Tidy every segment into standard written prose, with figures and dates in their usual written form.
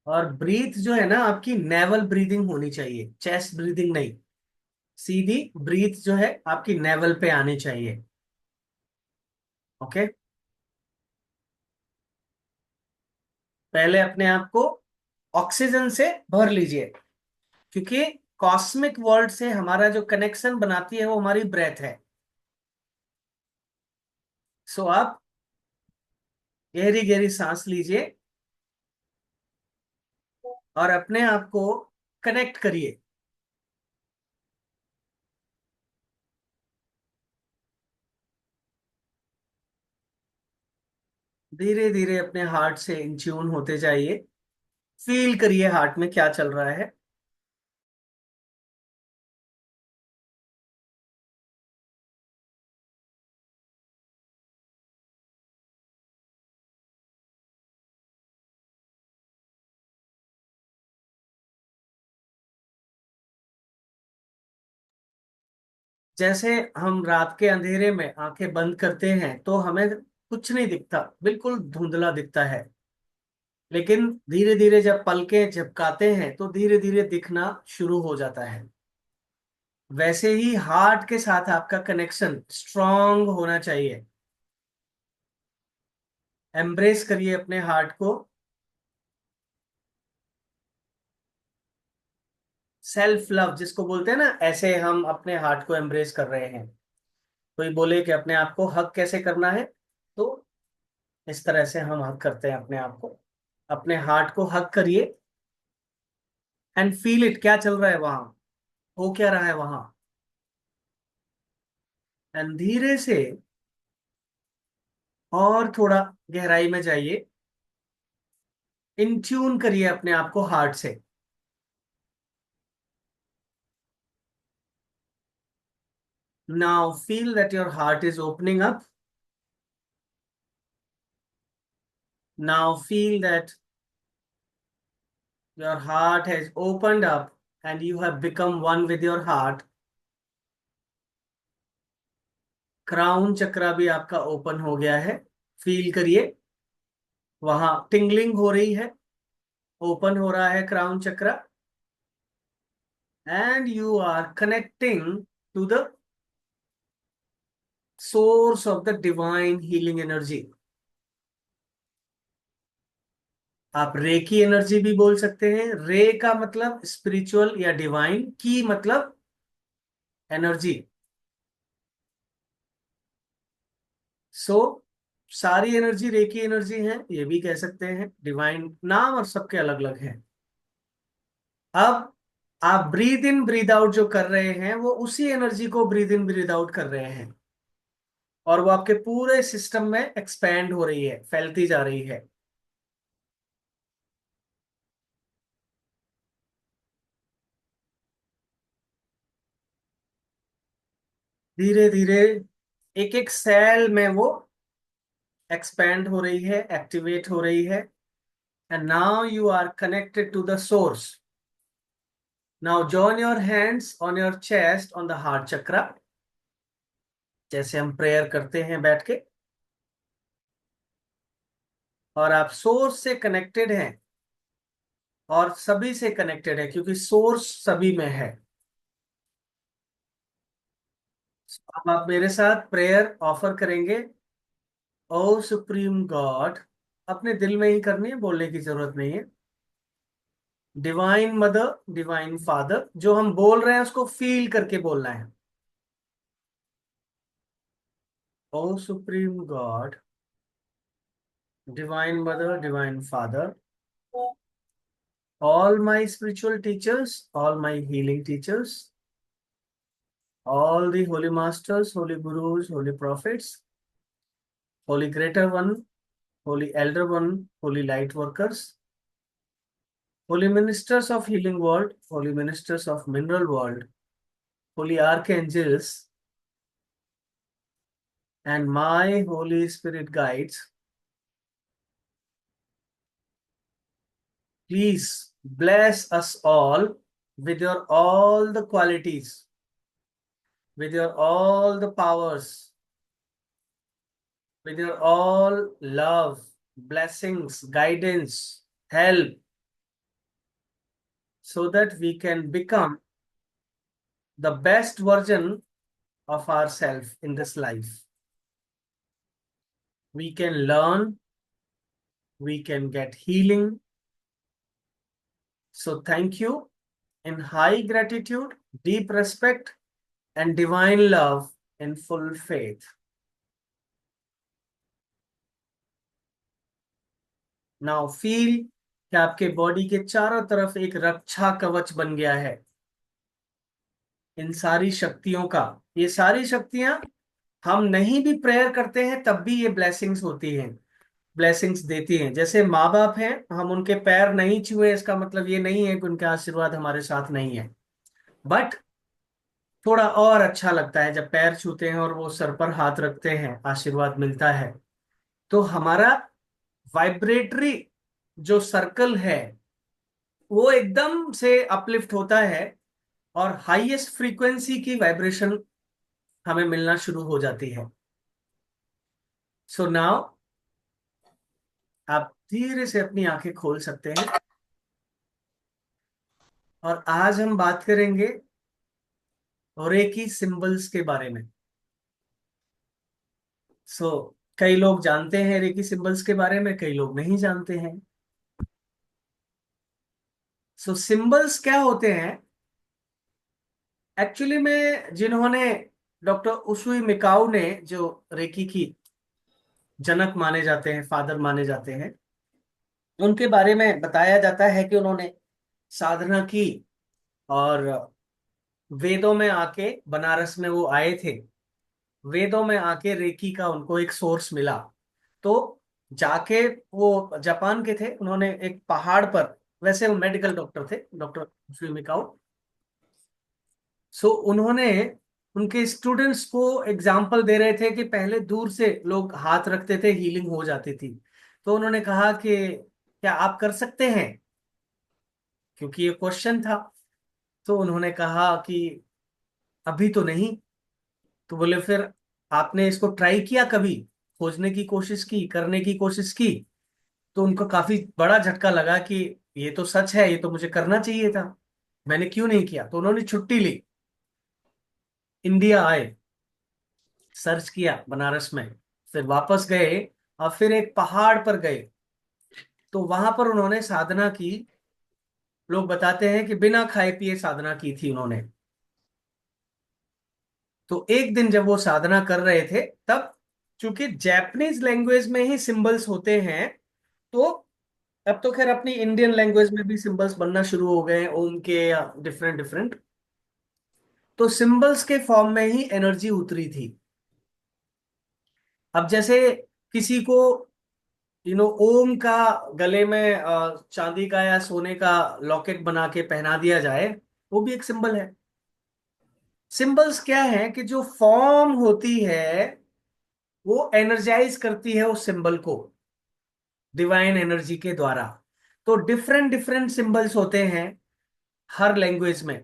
और ब्रीथ जो है ना आपकी नेवल ब्रीदिंग होनी चाहिए, चेस्ट ब्रीदिंग नहीं। सीधी ब्रीथ जो है आपकी नेवल पे आनी चाहिए। ओके। पहले अपने आप को ऑक्सीजन से भर लीजिए, क्योंकि कॉस्मिक वर्ल्ड से हमारा जो कनेक्शन बनाती है वो हमारी ब्रेथ है। सो आप गहरी गहरी सांस लीजिए और अपने आप को कनेक्ट करिए। धीरे धीरे अपने हार्ट से इन ट्यून होते जाइए। फील करिए हार्ट में क्या चल रहा है। जैसे हम रात के अंधेरे में आंखें बंद करते हैं तो हमें कुछ नहीं दिखता, बिल्कुल धुंधला दिखता है। लेकिन धीरे धीरे जब पलकें झपकाते हैं तो धीरे धीरे दिखना शुरू हो जाता है। वैसे ही हार्ट के साथ आपका कनेक्शन स्ट्रांग होना चाहिए। एम्ब्रेस करिए अपने हार्ट को। सेल्फ लव जिसको बोलते हैं ना, ऐसे हम अपने हार्ट को एम्ब्रेस कर रहे हैं। कोई बोले कि अपने आप को हक कैसे करना है, तो इस तरह से हम हक करते हैं अपने आप को। अपने हार्ट को हक करिए एंड फील इट, क्या चल रहा है वहां, हो क्या रहा है वहां। एंड धीरे से और थोड़ा गहराई में जाइए। इन ट्यून करिए अपने आप को हार्ट से। Now feel that your heart is opening up. Now feel that your heart has opened up and you have become one with your heart. Crown chakra भी आपका ओपन हो गया है। फील करिए, वहां टिंगलिंग हो रही है, ओपन हो रहा है crown chakra. And you are connecting to the source of the divine healing energy. आप रे की एनर्जी भी बोल सकते हैं। रे का मतलब स्पिरिचुअल या डिवाइन, की मतलब एनर्जी। सो सारी एनर्जी रेकी एनर्जी है, ये भी कह सकते हैं। डिवाइन नाम और सबके अलग अलग हैं। अब आप ब्रीद इन ब्रीद आउट जो कर रहे हैं वो उसी एनर्जी को ब्रीद इन ब्रीद आउट कर रहे हैं, और वो आपके पूरे सिस्टम में एक्सपैंड हो रही है, फैलती जा रही है। धीरे धीरे एक एक सेल में वो एक्सपैंड हो रही है, एक्टिवेट हो रही है। And now you are connected to the source. Now join your hands on your chest on the heart chakra, जैसे हम प्रेयर करते हैं बैठ के। और आप सोर्स से कनेक्टेड हैं और सभी से कनेक्टेड है, क्योंकि सोर्स सभी में है। अब आप मेरे साथ प्रेयर ऑफर करेंगे। ओ सुप्रीम गॉड, अपने दिल में ही करनी है, बोलने की जरूरत नहीं है। डिवाइन मदर, डिवाइन फादर, जो हम बोल रहे हैं उसको फील करके बोलना है। O supreme God, divine mother, divine father, all my spiritual teachers, all my healing teachers, all the holy masters, holy gurus, holy prophets, holy greater one, holy elder one, holy light workers, holy ministers of healing world, holy ministers of mineral world, holy archangels, and my holy spirit guides, please bless us all with your all the qualities, with your all the powers, with your all love, blessings, guidance, help, so that we can become the best version of ourselves in this life. We can learn, we can get healing. So thank you. In high gratitude, deep respect, and divine love in full faith. Now feel कि आपके body के चारों तरफ एक रक्षा कवच बन गया है इन सारी शक्तियों का। ये सारी शक्तियां हम नहीं भी प्रेयर करते हैं तब भी ये ब्लेसिंग्स होती हैं, ब्लेसिंग्स देती हैं। जैसे माँ बाप हैं, हम उनके पैर नहीं छुए इसका मतलब ये नहीं है कि उनका आशीर्वाद हमारे साथ नहीं है, बट थोड़ा और अच्छा लगता है जब पैर छूते हैं और वो सर पर हाथ रखते हैं, आशीर्वाद मिलता है। तो हमारा वाइब्रेटरी जो सर्कल है वो एकदम से अपलिफ्ट होता है और हाईएस्ट फ्रीक्वेंसी की वाइब्रेशन हमें मिलना शुरू हो जाती है। सो नाउ आप धीरे से अपनी आंखें खोल सकते हैं और आज हम बात करेंगे रेकी सिंबल्स के बारे में। सो कई लोग जानते हैं रेकी सिंबल्स के बारे में, कई लोग नहीं जानते हैं। सो सिंबल्स क्या होते हैं एक्चुअली में, जिन्होंने डॉक्टर उशुई मिकाऊ ने, जो रेकी की जनक माने जाते हैं, फादर माने जाते हैं, उनके बारे में बताया जाता है कि उन्होंने साधना की और वेदों में आके, बनारस में वो आए थे, वेदों में आके रेकी का उनको एक सोर्स मिला। तो जाके वो जापान के थे, उन्होंने एक पहाड़ पर, वैसे वो मेडिकल डॉक्टर थे, डॉक्टर मिकाओ। सो उन्होंने उनके स्टूडेंट्स को एग्जाम्पल दे रहे थे कि पहले दूर से लोग हाथ रखते थे, हीलिंग हो जाती थी। तो उन्होंने कहा कि क्या आप कर सकते हैं, क्योंकि ये क्वेश्चन था। तो उन्होंने कहा कि अभी तो नहीं। तो बोले फिर आपने इसको ट्राई किया कभी, खोजने की कोशिश की, करने की कोशिश की? तो उनको काफी बड़ा झटका लगा कि ये तो सच है, ये तो मुझे करना चाहिए था, मैंने क्यों नहीं किया। तो उन्होंने छुट्टी ली, इंडिया आए, सर्च किया बनारस में, फिर वापस गए और फिर एक पहाड़ पर गए। तो वहां पर उन्होंने साधना की। लोग बताते हैं कि बिना खाए पिए साधना की थी उन्होंने। तो एक दिन जब वो साधना कर रहे थे तब, चूंकि जापानीज लैंग्वेज में ही सिंबल्स होते हैं, तो अब तो खैर अपनी इंडियन लैंग्वेज में भी सिंबल्स बनना शुरू हो गए हैं, ओम के या डिफरेंट डिफरेंट। तो सिंबल्स के फॉर्म में ही एनर्जी उतरी थी। अब जैसे किसी को ओम का गले में चांदी का या सोने का लॉकेट बना के पहना दिया जाए, वो भी एक सिंबल है। सिंबल्स क्या है कि जो फॉर्म होती है वो एनर्जाइज करती है उस सिंबल को डिवाइन एनर्जी के द्वारा। तो डिफरेंट डिफरेंट सिंबल्स होते हैं हर लैंग्वेज में।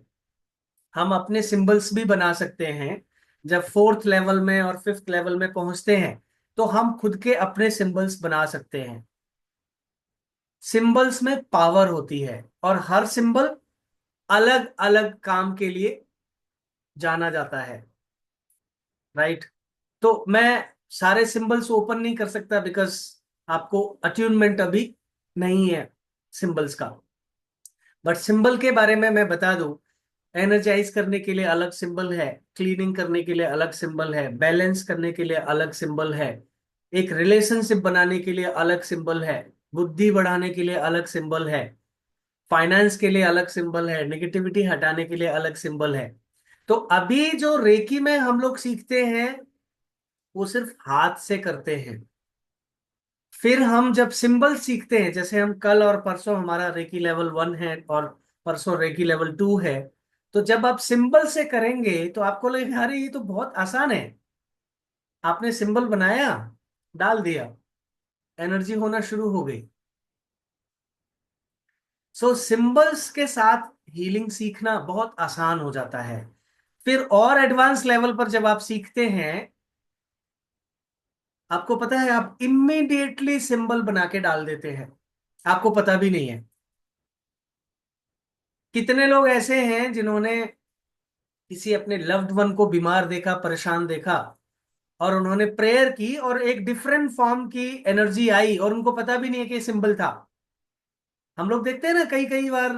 हम अपने सिंबल्स भी बना सकते हैं। जब फोर्थ लेवल में और फिफ्थ लेवल में पहुंचते हैं तो हम खुद के अपने सिंबल्स बना सकते हैं। सिंबल्स में पावर होती है और हर सिंबल अलग अलग काम के लिए जाना जाता है, राइट। तो मैं सारे सिंबल्स ओपन नहीं कर सकता बिकॉज आपको अट्यूनमेंट अभी नहीं है सिंबल्स का। बट सिंबल के बारे में मैं बता दूं, एनर्जाइज करने के लिए अलग सिंबल है, क्लीनिंग करने के लिए अलग सिंबल है, बैलेंस करने के लिए अलग सिंबल है, एक रिलेशनशिप बनाने के लिए अलग सिंबल है, बुद्धि बढ़ाने के लिए अलग सिंबल है, फाइनेंस के लिए अलग सिंबल है, नेगेटिविटी हटाने के लिए अलग सिंबल है। तो अभी जो रेकी में हम लोग सीखते हैं वो सिर्फ हाथ से करते हैं। फिर हम जब सिंबल सीखते हैं, जैसे हम कल और परसों हमारा रेकी लेवल 1 है और परसों रेकी लेवल 2 है, तो जब आप सिंबल से करेंगे तो आपको लगेगा अरे ये तो बहुत आसान है। आपने सिंबल बनाया, डाल दिया, एनर्जी होना शुरू हो गई। सो सिंबल्स के साथ हीलिंग सीखना बहुत आसान हो जाता है। फिर और एडवांस लेवल पर जब आप सीखते हैं, आपको पता है आप इमीडिएटली सिंबल बना के डाल देते हैं, आपको पता भी नहीं है। कितने लोग ऐसे हैं जिन्होंने किसी अपने लव्ड वन को बीमार देखा, परेशान देखा, और उन्होंने प्रेयर की और एक डिफरेंट फॉर्म की एनर्जी आई और उनको पता भी नहीं है कि सिंबल था। हम लोग देखते हैं ना कई कई बार,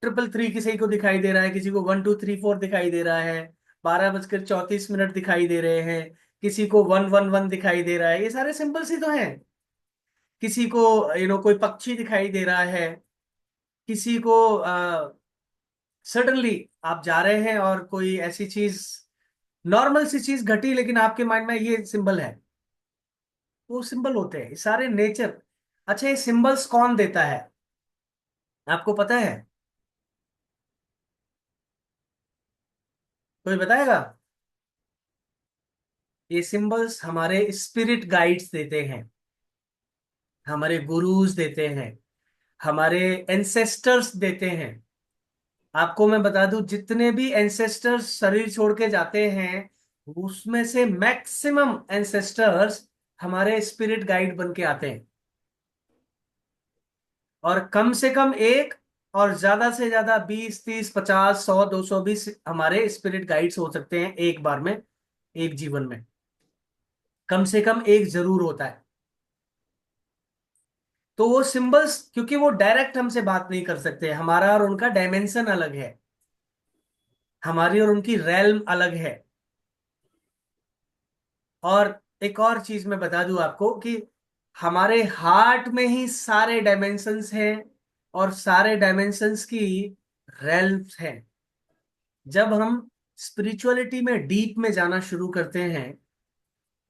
333 किसी को दिखाई दे रहा है, किसी को 1234 दिखाई दे रहा है, 12:34 दिखाई दे रहे हैं, किसी को 111 दिखाई दे रहा है, ये सारे सिंबल्स ही तो हैं। किसी को कोई पक्षी दिखाई दे रहा है, किसी को सडनली आप जा रहे हैं और कोई ऐसी चीज, नॉर्मल सी चीज घटी लेकिन आपके माइंड में ये सिंबल है। वो सिंबल होते हैं, ये सारे नेचर। अच्छा, ये सिंबल्स कौन देता है, आपको पता है? कोई बताएगा? ये सिंबल्स हमारे स्पिरिट गाइड्स देते हैं, हमारे गुरुज देते हैं, हमारे एंसेस्टर्स देते हैं। आपको मैं बता दूं, जितने भी एंसेस्टर्स शरीर छोड़ के जाते हैं, उसमें से मैक्सिमम एंसेस्टर्स हमारे स्पिरिट गाइड बन के आते हैं। और कम से कम एक, और ज्यादा से ज्यादा 20, 30, 50, 100, 220 हमारे स्पिरिट गाइड्स हो सकते हैं एक बार में, एक जीवन में। कम से कम एक जरूर होता है। तो वो सिंबल्स, क्योंकि वो डायरेक्ट हमसे बात नहीं कर सकते, हमारा और उनका डायमेंशन अलग है, हमारी और उनकी रैल्म अलग है। और एक और चीज मैं बता दूं आपको कि हमारे हार्ट में ही सारे डायमेंशंस हैं, और सारे डायमेंशंस की रैल्म्स हैं। जब हम स्पिरिचुअलिटी में डीप में जाना शुरू करते हैं,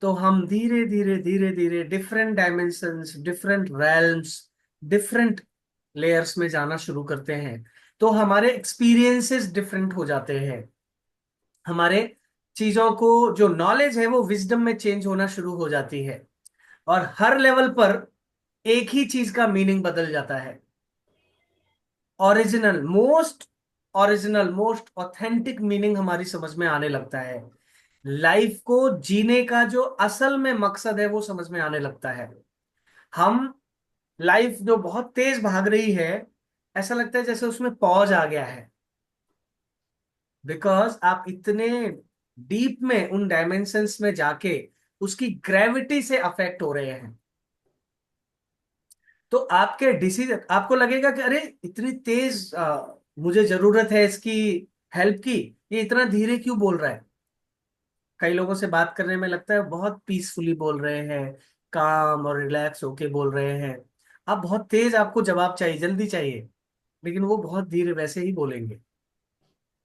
तो हम धीरे धीरे धीरे धीरे different dimensions, different realms, different layers में जाना शुरू करते हैं। तो हमारे एक्सपीरियंसेस डिफरेंट हो जाते हैं, हमारे चीजों को जो नॉलेज है वो विजडम में चेंज होना शुरू हो जाती है। और हर लेवल पर एक ही चीज का मीनिंग बदल जाता है। Original most, original most authentic meaning हमारी समझ में आने लगता है। लाइफ को जीने का जो असल में मकसद है वो समझ में आने लगता है। हम, लाइफ जो बहुत तेज भाग रही है, ऐसा लगता है जैसे उसमें पॉज आ गया है, बिकॉज आप इतने डीप में उन डायमेंशंस में जाके उसकी ग्रेविटी से अफेक्ट हो रहे हैं। तो आपके डिसीजन, आपको लगेगा कि अरे इतनी तेज मुझे जरूरत है इसकी, हेल्प की, ये इतना धीरे क्यों बोल रहा है। कई लोगों से बात करने में लगता है बहुत पीसफुली बोल रहे हैं, काम और रिलैक्स होके बोल रहे हैं। आप बहुत तेज, आपको जवाब चाहिए, जल्दी चाहिए, लेकिन वो बहुत धीरे वैसे ही बोलेंगे,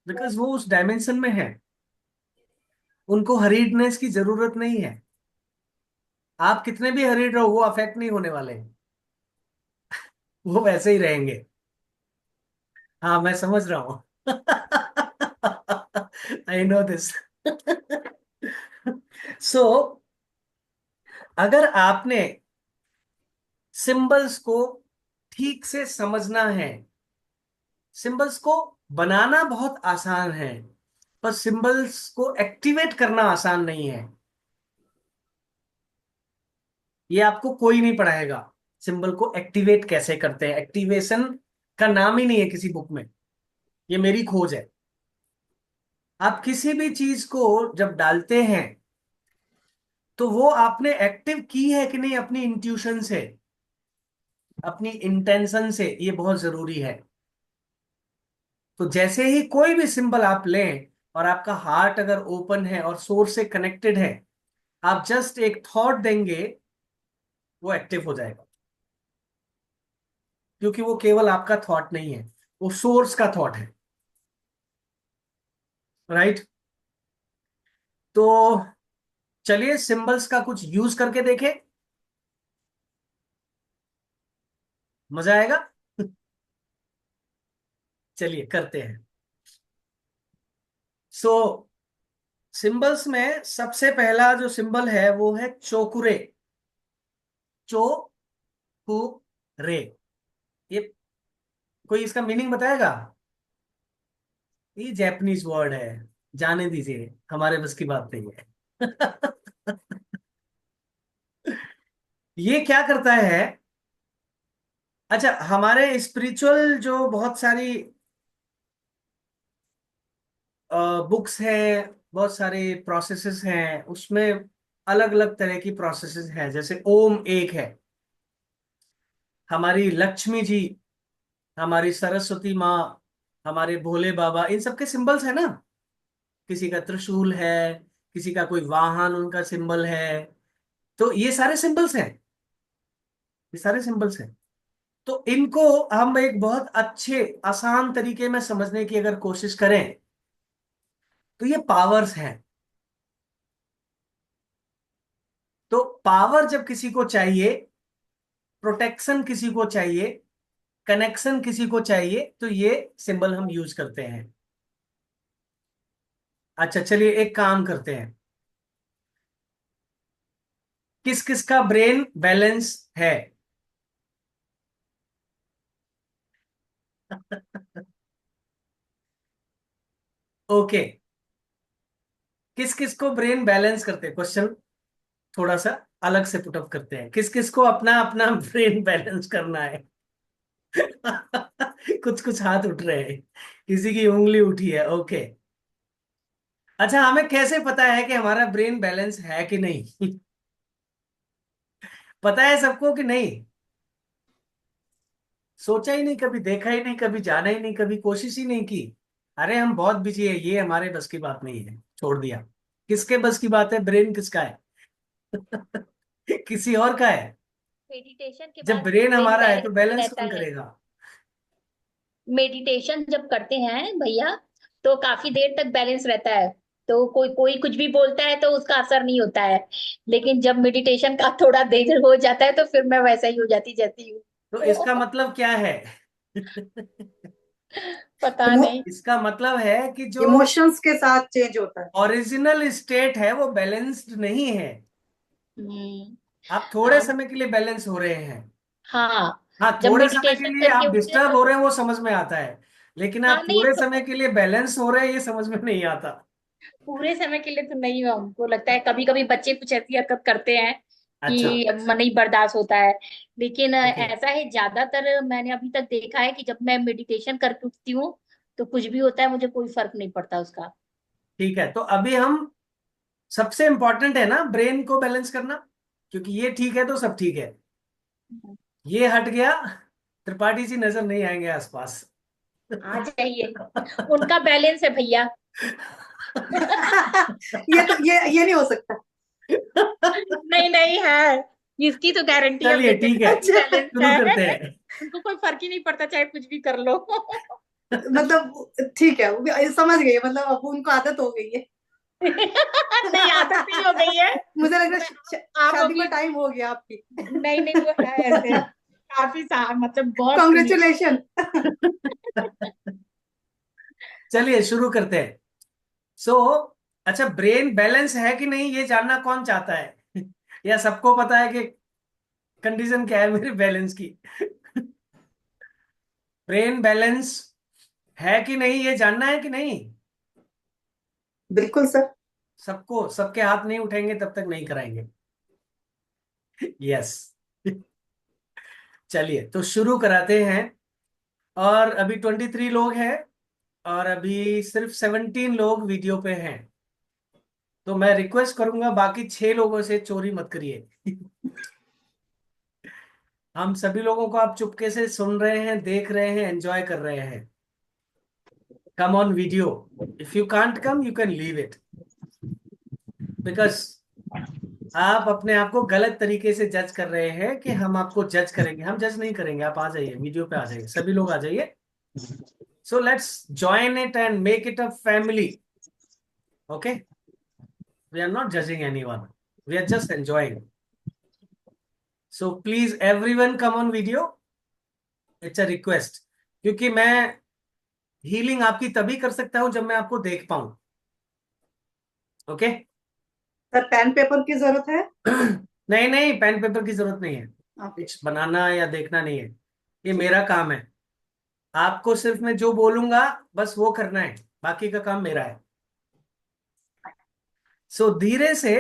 बिकॉज वो उस डायमेंशन में है। उनको हरीडनेस की जरूरत नहीं है। आप कितने भी हरीड रहो, वो अफेक्ट नहीं होने वाले, वो वैसे ही रहेंगे। हाँ, मैं समझ रहा हूँ। I know this. सो अगर आपने सिंबल्स को ठीक से समझना है, सिंबल्स को बनाना बहुत आसान है, पर सिंबल्स को एक्टिवेट करना आसान नहीं है। ये आपको कोई नहीं पढ़ाएगा, सिंबल को एक्टिवेट कैसे करते हैं। एक्टिवेशन का नाम ही नहीं है किसी बुक में, ये मेरी खोज है। आप किसी भी चीज को जब डालते हैं, तो वो आपने एक्टिव की है कि नहीं अपनी इंट्यूशन से, अपनी इंटेंशन से, ये बहुत जरूरी है। तो जैसे ही कोई भी सिंबल आप लें, और आपका हार्ट अगर ओपन है और सोर्स से कनेक्टेड है, आप जस्ट एक थॉट देंगे, वो एक्टिव हो जाएगा। क्योंकि वो केवल आपका थॉट नहीं है, वो सोर्स का थॉट है। राइट? तो चलिए सिंबल्स का कुछ यूज करके देखें, मजा आएगा। चलिए करते हैं। सो सिंबल्स में सबसे पहला जो सिंबल है वो है चोकुरे। चोकुरे, ये कोई इसका मीनिंग बताएगा? ये जैपनीज वर्ड है, जाने दीजिए, हमारे बस की बात नहीं है। ये क्या करता है? अच्छा, हमारे स्पिरिचुअल जो बहुत सारी बुक्स हैं, बहुत सारे प्रोसेसेस हैं उसमें, अलग अलग तरह की प्रोसेसेस हैं। जैसे ओम एक है, हमारी लक्ष्मी जी, हमारी सरस्वती माँ, हमारे भोले बाबा, इन सबके सिंबल्स है ना। किसी का त्रिशूल है, किसी का कोई वाहन उनका सिंबल है। तो ये सारे सिंबल्स हैं, ये सारे सिंबल्स हैं। तो इनको हम एक बहुत अच्छे आसान तरीके में समझने की अगर कोशिश करें, तो ये पावर्स हैं। तो पावर जब किसी को चाहिए, प्रोटेक्शन किसी को चाहिए, कनेक्शन किसी को चाहिए, तो ये सिंबल हम यूज करते हैं। अच्छा चलिए एक काम करते हैं, किस किस का ब्रेन बैलेंस है? ओके, किस किस को ब्रेन बैलेंस करते हैं, क्वेश्चन थोड़ा सा अलग से पुटअप करते हैं। किस किस को अपना अपना ब्रेन बैलेंस करना है? कुछ कुछ हाथ उठ रहे हैं, किसी की उंगली उठी है। ओके, अच्छा हमें कैसे पता है कि हमारा ब्रेन बैलेंस है कि नहीं? पता है सबको कि नहीं? सोचा ही नहीं, कभी देखा ही नहीं, कभी जाना ही नहीं, कभी कोशिश ही नहीं की। अरे हम बहुत बिजी है, ये हमारे बस की बात नहीं है, छोड़ दिया। किसके बस की बात है? ब्रेन किसका है? किसी और का है। मेडिटेशन के जब बाद ब्रेन ब्रेन हमारा है तो बैलेंस बैलेंस रहता कौन है। करेगा? मेडिटेशन जब करते हैं भैया, तो काफी देर तक बैलेंस रहता है। तो कोई कोई कुछ भी बोलता है तो उसका असर नहीं होता है। लेकिन जब मेडिटेशन का थोड़ा देर हो जाता है तो फिर मैं वैसा ही हो जाती जैसी तो हूँ। इसका मतलब क्या है? पता नहीं। इसका मतलब है कि जो इमोशंस के साथ चेंज होता है। ओरिजिनल स्टेट है वो बैलेंस्ड नहीं है। हम्म। आप थोड़े अब समय के लिए बैलेंस हो रहे हैं। हाँ, हाँ, जब थोड़े समय के मेडिटेशन लिए करके आप उठते हैं डिस्टर्ब तो हो रहे हैं वो समझ में आता है, लेकिन हाँ आप नहीं थोड़े तो समय के लिए बैलेंस हो रहे हैं ये समझ में नहीं आता। पूरे समय के लिए तो नहीं। हमको लगता है कभी कभी बच्चे कुछ ऐसी हरकत करते हैं अच्छा। कि मन नहीं बर्दाश्त होता है। लेकिन ओके, ऐसा है, ज्यादातर मैंने अभी तक देखा है कि जब मैं मेडिटेशन करके उठती हूँ तो कुछ भी होता है मुझे कोई फर्क नहीं पड़ता उसका। ठीक है, तो अभी हम, सबसे इंपॉर्टेंट है ना ब्रेन को बैलेंस करना, क्योंकि ये ठीक है तो सब ठीक है। ये हट गया, त्रिपाठी जी नजर नहीं आएंगे आसपास। आ जाइए, उनका बैलेंस है भैया। ये नहीं हो सकता। नहीं नहीं है, इसकी तो गारंटी हम चलिए देते हैं, ठीक है, उनकी अच्छा, बैलेंस शुरू है। करते हैं। उनको कोई फर्क ही नहीं पड़ता चाहे कुछ भी कर लो। मतलब ठीक है, समझ गई, मतलब अब उनको आदत हो गई है। नहीं, आदत नहीं हो गई है। मुझे लग रहा मैं है आप शादी का अभी टाइम हो गया आपकी। नहीं नहीं, वो है ऐसे काफी मतलब बहुत सुनी है। कॉन्ग्रेचुलेशन। चलिए शुरू करते हैं। सो अच्छा, ब्रेन बैलेंस है कि नहीं ये जानना कौन चाहता है? या सबको पता है कि कंडीशन क्या है मेरे बैलेंस की? ब्रेन बैलेंस है कि नहीं ये जानना है कि नहीं? बिल्कुल सर। सबको, सबके हाथ नहीं उठेंगे तब तक नहीं कराएंगे। यस। चलिए तो शुरू कराते हैं। और अभी 23 लोग हैं, और अभी सिर्फ 17 लोग वीडियो पे हैं। तो मैं रिक्वेस्ट करूंगा बाकी 6 लोगों से चोरी मत करिए। हम सभी लोगों को आप चुपके से सुन रहे हैं, देख रहे हैं, एंजॉय कर रहे हैं। कम on video, if you can't come you can leave it, because आप अपने आप को गलत तरीके से जज कर रहे हैं कि हम आपको जज करेंगे। हम जज नहीं करेंगे, आप आ जाइए, वीडियो पे आ जाइए, सभी लोग आ जाइए। So let's join it and make it a family. Okay, we are not judging anyone, we are just enjoying. So please everyone come on video, it's a request. क्योंकि मैं हीलिंग आपकी तभी कर सकता हूं जब मैं आपको देख पाऊं। ओके। सर पेन पेपर की जरूरत है? नहीं नहीं, पेन पेपर की जरूरत नहीं है। ओके। कुछ बनाना या देखना नहीं है, ये मेरा काम है। आपको सिर्फ मैं जो बोलूंगा बस वो करना है, बाकी का काम मेरा है। सो धीरे से।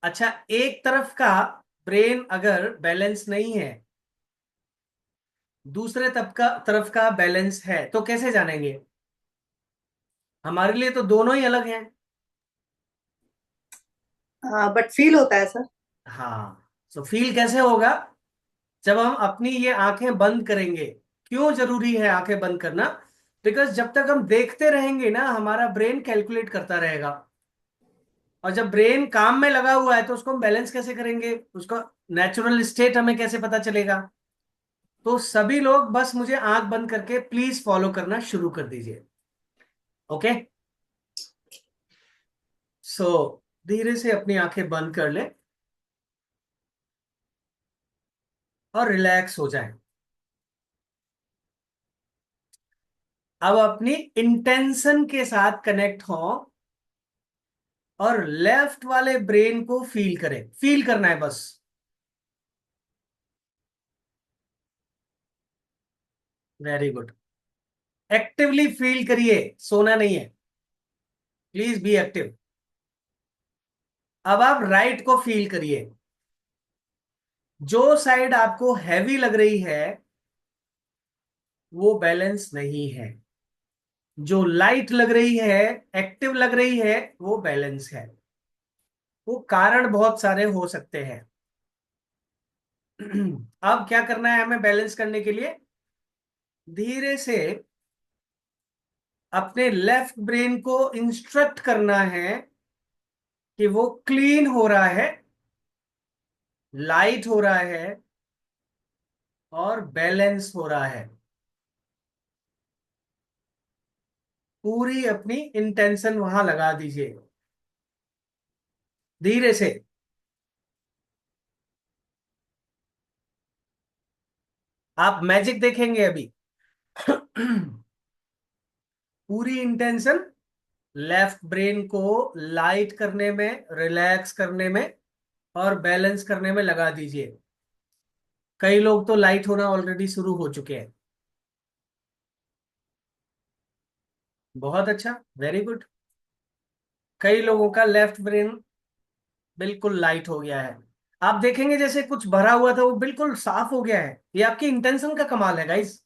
अच्छा, एक तरफ का ब्रेन अगर बैलेंस नहीं है दूसरे तरफ का बैलेंस है, तो कैसे जानेंगे? हमारे लिए तो दोनों ही अलग हैं। बट फील होता है सर। हाँ, तो फील कैसे होगा? जब हम अपनी ये आंखें बंद करेंगे। क्यों जरूरी है आंखें बंद करना? बिकॉज जब तक हम देखते रहेंगे ना, हमारा ब्रेन कैलकुलेट करता रहेगा। और जब ब्रेन काम में लगा हुआ है तो उसको हम बैलेंस कैसे करेंगे? उसका नेचुरल स्टेट हमें कैसे पता चलेगा? तो सभी लोग बस मुझे आंख बंद करके प्लीज फॉलो करना शुरू कर दीजिए। ओके। सो धीरे से अपनी आंखें बंद कर ले और रिलैक्स हो जाए। अब अपनी इंटेंशन के साथ कनेक्ट हो और लेफ्ट वाले ब्रेन को फील करें। फील करना है बस। Very good. एक्टिवली फील करिए, सोना नहीं है। Please be active. अब आप राइट को फील करिए। जो साइड आपको हैवी लग रही है वो बैलेंस नहीं है। जो लाइट लग रही है, एक्टिव लग रही है, वो बैलेंस है। वो कारण बहुत सारे हो सकते हैं। अब क्या करना है हमें बैलेंस करने के लिए? धीरे से अपने लेफ्ट ब्रेन को इंस्ट्रक्ट करना है कि वो क्लीन हो रहा है, लाइट हो रहा है और बैलेंस हो रहा है। पूरी अपनी इंटेंशन वहां लगा दीजिए धीरे से। आप मैजिक देखेंगे अभी। पूरी इंटेंशन लेफ्ट ब्रेन को लाइट करने में, रिलैक्स करने में और बैलेंस करने में लगा दीजिए। कई लोग तो लाइट होना ऑलरेडी शुरू हो चुके हैं। बहुत अच्छा, वेरी गुड। कई लोगों का लेफ्ट ब्रेन बिल्कुल लाइट हो गया है। आप देखेंगे जैसे कुछ भरा हुआ था वो बिल्कुल साफ हो गया है। ये आपकी इंटेंशन का कमाल है गाइस।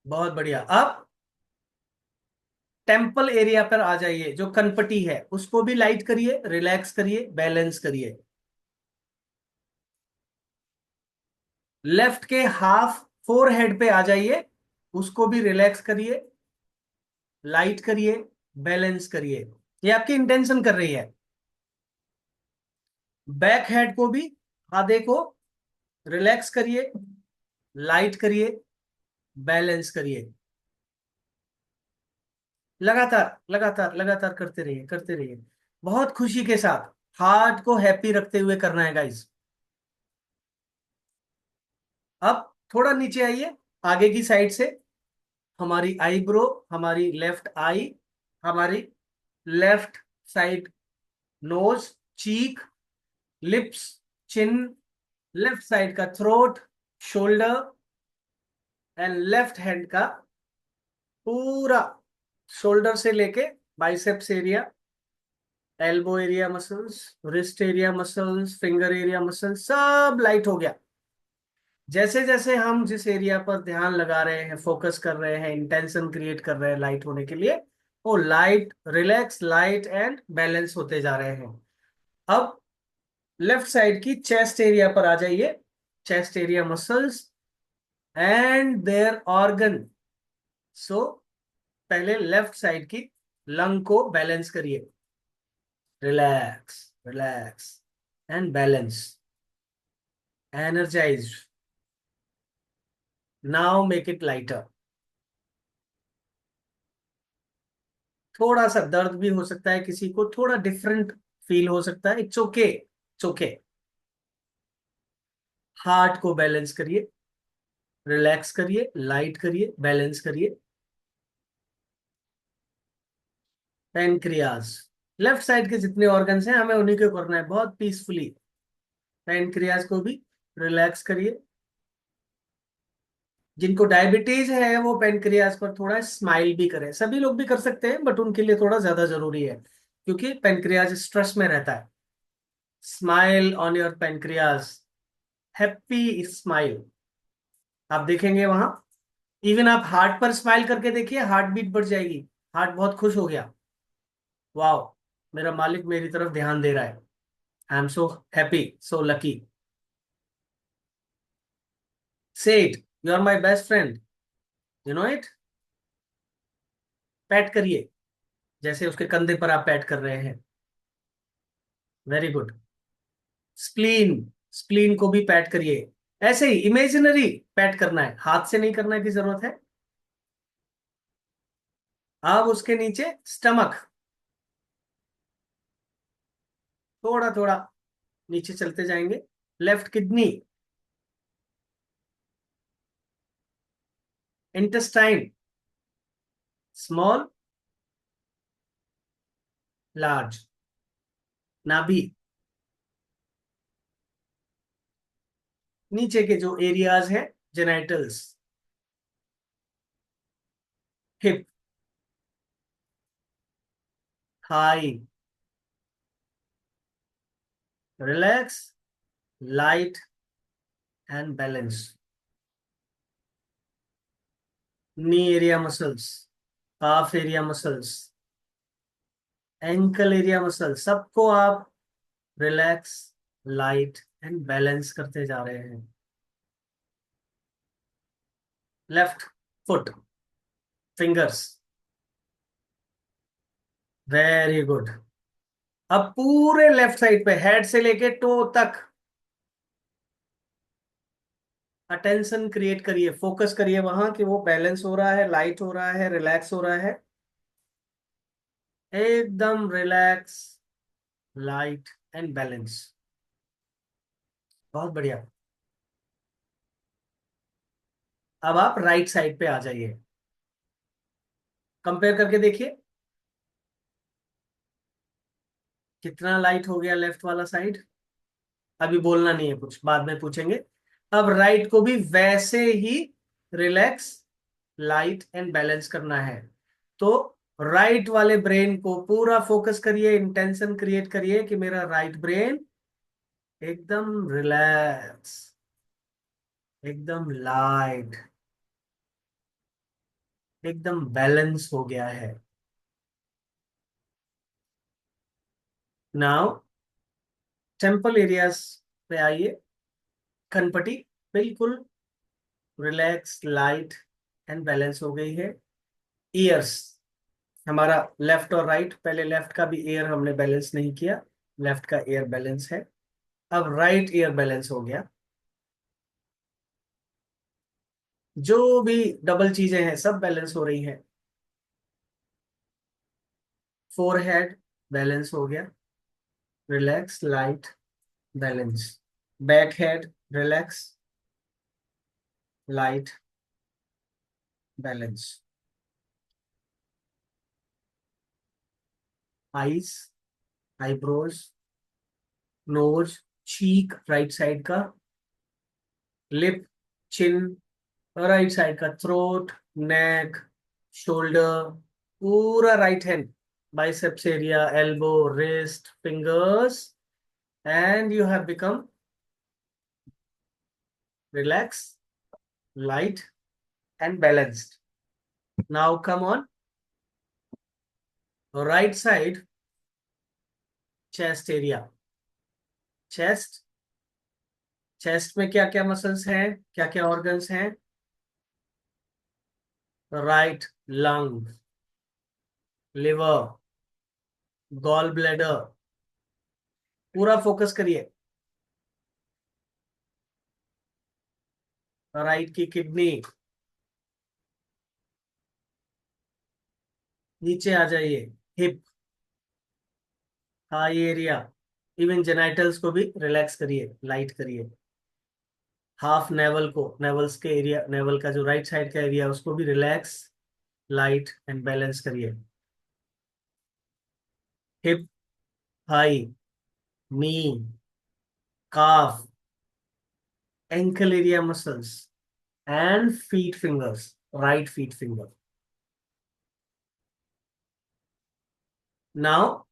बहुत बढ़िया। अब टेम्पल एरिया पर आ जाइए, जो कनपटी है उसको भी लाइट करिए, रिलैक्स करिए, बैलेंस करिए। लेफ्ट के हाफ फोर हेड पे आ जाइए, उसको भी रिलैक्स करिए, लाइट करिए, बैलेंस करिए। ये आपकी इंटेंशन कर रही है। बैक हेड को भी, आधे को रिलैक्स करिए, लाइट करिए, बैलेंस करिए। लगातार लगातार लगातार करते रहिए, करते रहिए। बहुत खुशी के साथ, हार्ट को हैप्पी रखते हुए करना है गाइस। अब थोड़ा नीचे आइए, आगे की साइड से। हमारी आईब्रो, हमारी लेफ्ट आई, हमारी लेफ्ट साइड नोज, चीक, लिप्स, चिन, लेफ्ट साइड का throat, shoulder and left hand का पूरा शोल्डर से लेके biceps area, elbow area muscles, wrist area muscles, finger area muscles, सब लाइट हो गया। जैसे जैसे हम जिस एरिया पर ध्यान लगा रहे हैं, फोकस कर रहे हैं, इंटेंशन क्रिएट कर रहे हैं लाइट होने के लिए, वो light, relax, light and balance होते जा रहे हैं। अब लेफ्ट साइड की चेस्ट एरिया पर आ जाइए। Chest area muscles and their organ. So पहले लेफ्ट साइड की लंग को बैलेंस करिए। Relax, relax and balance, energise. Now make it lighter. थोड़ा सा दर्द भी हो सकता है, किसी को थोड़ा डिफरेंट फील हो सकता है, it's okay, it's okay. Heart को बैलेंस करिए, रिलैक्स करिए, लाइट करिए, बैलेंस करिए। पैनक्रियाज, लेफ्ट साइड के जितने ऑर्गन्स हैं हमें उन्हीं को करना है बहुत पीसफुली। पैनक्रियाज को भी रिलैक्स करिए। जिनको डायबिटीज है वो पैनक्रियाज पर थोड़ा स्माइल भी करें। सभी लोग भी कर सकते हैं बट उनके लिए थोड़ा ज्यादा जरूरी है, क्योंकि पैनक्रियाज स्ट्रेस में रहता है। Smile on your pancreas, happy smile. आप देखेंगे वहां, इवन आप हार्ट पर स्माइल करके देखिए, हार्ट बीट बढ़ जाएगी, हार्ट बहुत खुश हो गया, वाओ, मेरा मालिक मेरी तरफ ध्यान दे रहा है, I am so happy, so lucky. Say it, you are my best friend, you know it. Pat करिए, जैसे उसके कंधे पर आप पैट कर रहे हैं, वेरी गुड। स्प्लीन, स्प्लीन को भी पैट करिए, ऐसे ही इमेजिनरी पैट करना है, हाथ से नहीं करने की जरूरत है। अब उसके नीचे स्टमक, थोड़ा थोड़ा नीचे चलते जाएंगे। Left kidney, intestine, small, large, नाभि, नीचे के जो एरियाज है, genitals, hip, thigh, relax, light and balance. Knee area muscles, calf area muscles, ankle area muscles, सबको आप रिलैक्स, लाइट एंड बैलेंस करते जा रहे हैं। Left foot, fingers, very good. अब पूरे लेफ्ट साइड पे हेड से लेके टो तक अटेंशन क्रिएट करिए, फोकस करिए वहां कि वो बैलेंस हो रहा है, लाइट हो रहा है, रिलैक्स हो रहा है, एकदम रिलैक्स, लाइट एंड बैलेंस। बहुत बढ़िया। अब आप राइट साइड पे आ जाइए, कंपेयर करके देखिए कितना लाइट हो गया लेफ्ट वाला साइड। अभी बोलना नहीं है कुछ, बाद में पूछेंगे। अब राइट को भी वैसे ही रिलैक्स, लाइट एंड बैलेंस करना है। तो राइट वाले ब्रेन को पूरा फोकस करिए, इंटेंशन क्रिएट करिए कि मेरा राइट ब्रेन एकदम रिलैक्स, एकदम लाइट, एकदम बैलेंस हो गया है। नाउ टेम्पल एरियाज पे आइए। कनपटी बिल्कुल रिलैक्स, लाइट एंड बैलेंस हो गई है। ईयर्स, हमारा लेफ्ट और राइट, पहले लेफ्ट का भी ईयर हमने बैलेंस नहीं किया, लेफ्ट का ईयर बैलेंस है, अब राइट ईयर बैलेंस हो गया। जो भी डबल चीजें हैं सब बैलेंस हो रही हैं। फोरहेड बैलेंस हो गया, relax, light, balance. Back head relax, light, balance. Eyes, eyebrows, nose, cheek right side का, लिप, चिन राइट साइड का, थ्रोट, नेक, शोल्डर, पूरा right hand, biceps area, elbow, wrist, fingers, and you have become relax, light and balanced. Now come on, right side, chest area, chest, chest में क्या क्या muscles हैं, क्या क्या organs हैं? Right lung, liver, gall bladder, पूरा focus करिए। Right की किडनी, नीचे आ जाइए, hip, thigh area, even genitals को भी रिलैक्स करिए, लाइट करिए। हाफ नेवल को, नेवल्स के एरिया, नेवल का जो राइट साइड का एरिया उसको भी रिलैक्स, लाइट एंड बैलेंस करिए। Hip, Thai, knee, calf, ankle area muscles, and feet fingers, right feet finger. Now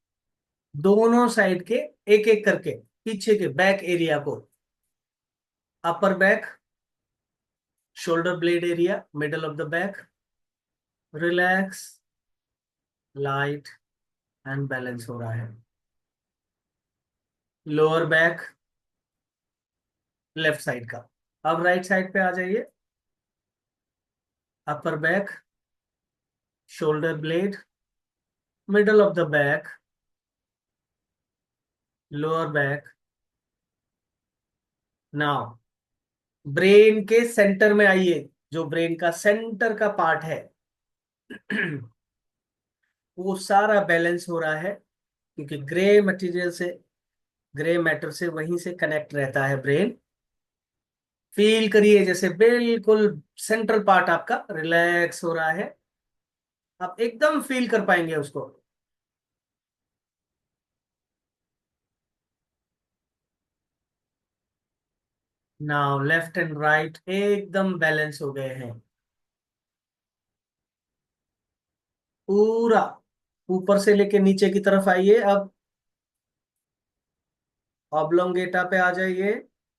दोनों साइड के एक एक करके पीछे के बैक एरिया को upper back, shoulder blade area, middle of the back, relax, light and balance हो रहा है. लोअर बैक लेफ्ट साइड का. अब राइट साइड पे आ जाइए. Upper back, shoulder blade, middle of the back, lower back. Now brain के centre में आइए. जो ब्रेन का सेंटर का पार्ट है वो सारा बैलेंस हो रहा है, क्योंकि ग्रे मटेरियल से, ग्रे मैटर से वहीं से कनेक्ट रहता है ब्रेन. फील करिए जैसे बिल्कुल सेंट्रल पार्ट आपका रिलैक्स हो रहा है. आप एकदम फील कर पाएंगे उसको. नाउ लेफ्ट एंड राइट एकदम बैलेंस हो गए हैं. पूरा ऊपर से लेके नीचे की तरफ आइए. अब ऑब्लोंगेटा पे आ जाइए,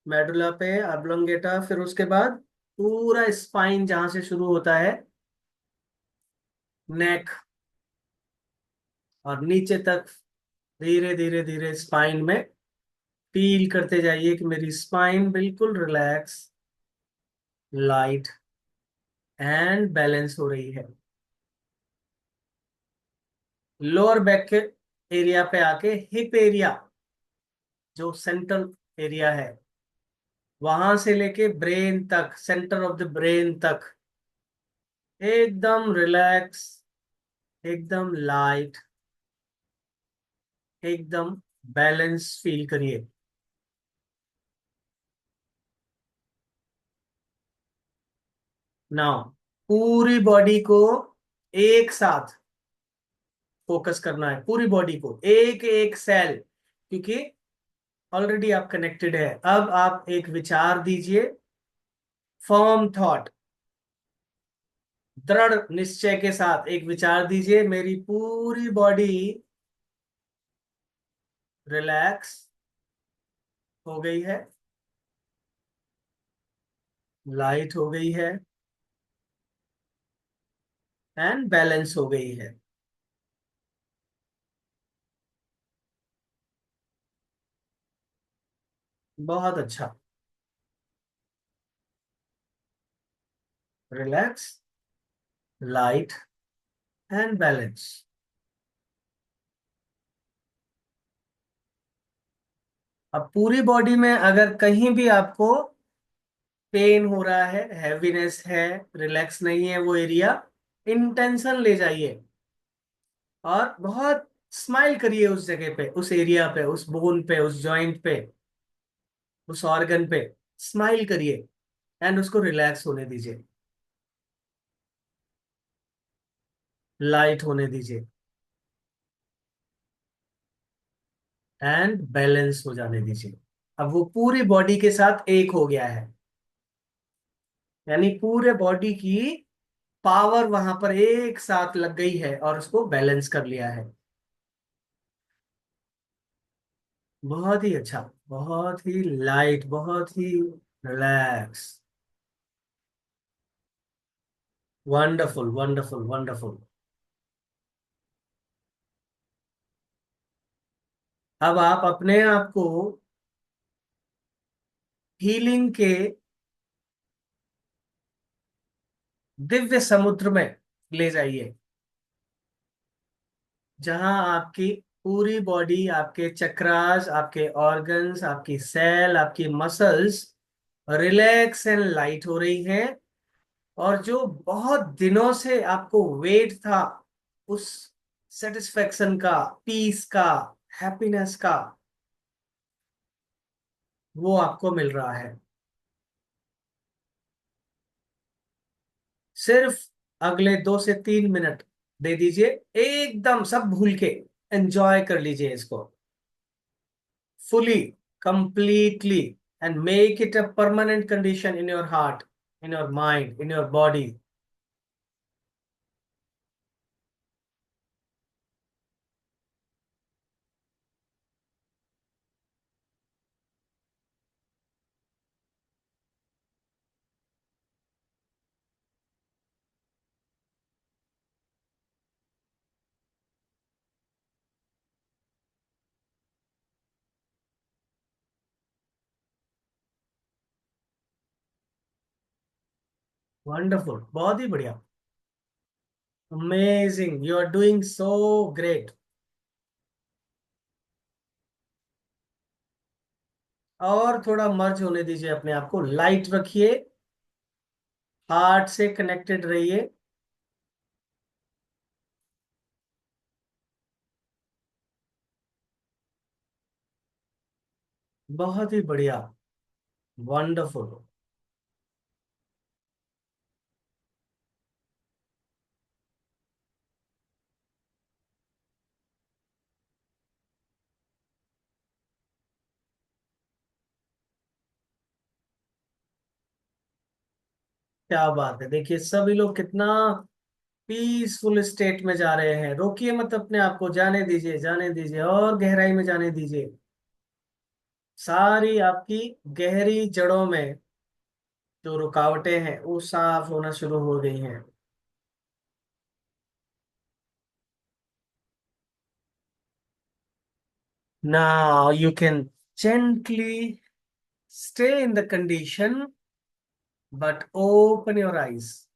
मेडुला पे ऑब्लोंगेटा, फिर उसके बाद पूरा स्पाइन जहां से शुरू होता है, नेक और नीचे तक, धीरे धीरे धीरे स्पाइन में फील करते जाइए कि मेरी स्पाइन बिल्कुल रिलैक्स, लाइट एंड बैलेंस हो रही है. लोअर बैक के एरिया पे आके हिप एरिया, जो सेंट्रल एरिया है, वहां से लेके ब्रेन तक, सेंटर ऑफ द ब्रेन तक एकदम रिलैक्स, एकदम लाइट, एकदम बैलेंस फील करिए. नाउ पूरी बॉडी को एक साथ फोकस करना है, पूरी बॉडी को, एक एक सेल, क्योंकि ऑलरेडी आप कनेक्टेड है. अब आप एक विचार दीजिए, फर्म थॉट, दृढ़ निश्चय के साथ एक विचार दीजिए, मेरी पूरी बॉडी रिलैक्स हो गई है, लाइट हो गई है एंड बैलेंस हो गई है. बहुत अच्छा. Relax, light and balance. अब पूरी बॉडी में अगर कहीं भी आपको पेन हो रहा है, हैवीनेस है, रिलैक्स नहीं है वो एरिया, इंटेंशन ले जाइए और बहुत स्माइल करिए उस जगह पे, उस एरिया पे, उस बोन पे, उस जॉइंट पे, उस ऑर्गन पे स्माइल करिए एंड उसको रिलैक्स होने दीजिए, लाइट होने दीजिए एंड बैलेंस हो जाने दीजिए. अब वो पूरी बॉडी के साथ एक हो गया है, यानी पूरे बॉडी की पावर वहां पर एक साथ लग गई है और उसको बैलेंस कर लिया है. बहुत ही अच्छा, बहुत ही लाइट, बहुत ही रिलैक्स. Wonderful wonderful wonderful. अब आप अपने आप को हीलिंग के दिव्य समुद्र में ले जाइए, जहां आपकी पूरी बॉडी, आपके चक्रास, आपके ऑर्गन्स, आपकी सेल, आपकी मसल्स रिलैक्स एंड लाइट हो रही हैं. और जो बहुत दिनों से आपको वेट था, उस सेटिस्फेक्शन का, पीस का, हैप्पीनेस का, वो आपको मिल रहा है. सिर्फ अगले 2 से 3 मिनट दे दीजिए, एकदम सब भूल के एंजॉय कर लीजिए इसको fully, completely, and make it a permanent condition in your heart, in your mind, in your body. Wonderful, बहुत ही बढ़िया, amazing, you are doing so great. और थोड़ा मर्ज होने दीजिए अपने आप को, लाइट रखिए, हार्ट से कनेक्टेड रहिए। बहुत ही बढ़िया, वंडरफुल। क्या बात है, देखिए सभी लोग कितना पीसफुल स्टेट में जा रहे हैं। रोकिए मत अपने आप को, जाने दीजिए, जाने दीजिए, और गहराई में जाने दीजिए। सारी आपकी गहरी जड़ों में जो रुकावटें हैं वो साफ होना शुरू हो गई हैं। Now you can gently stay in the condition, but open your eyes.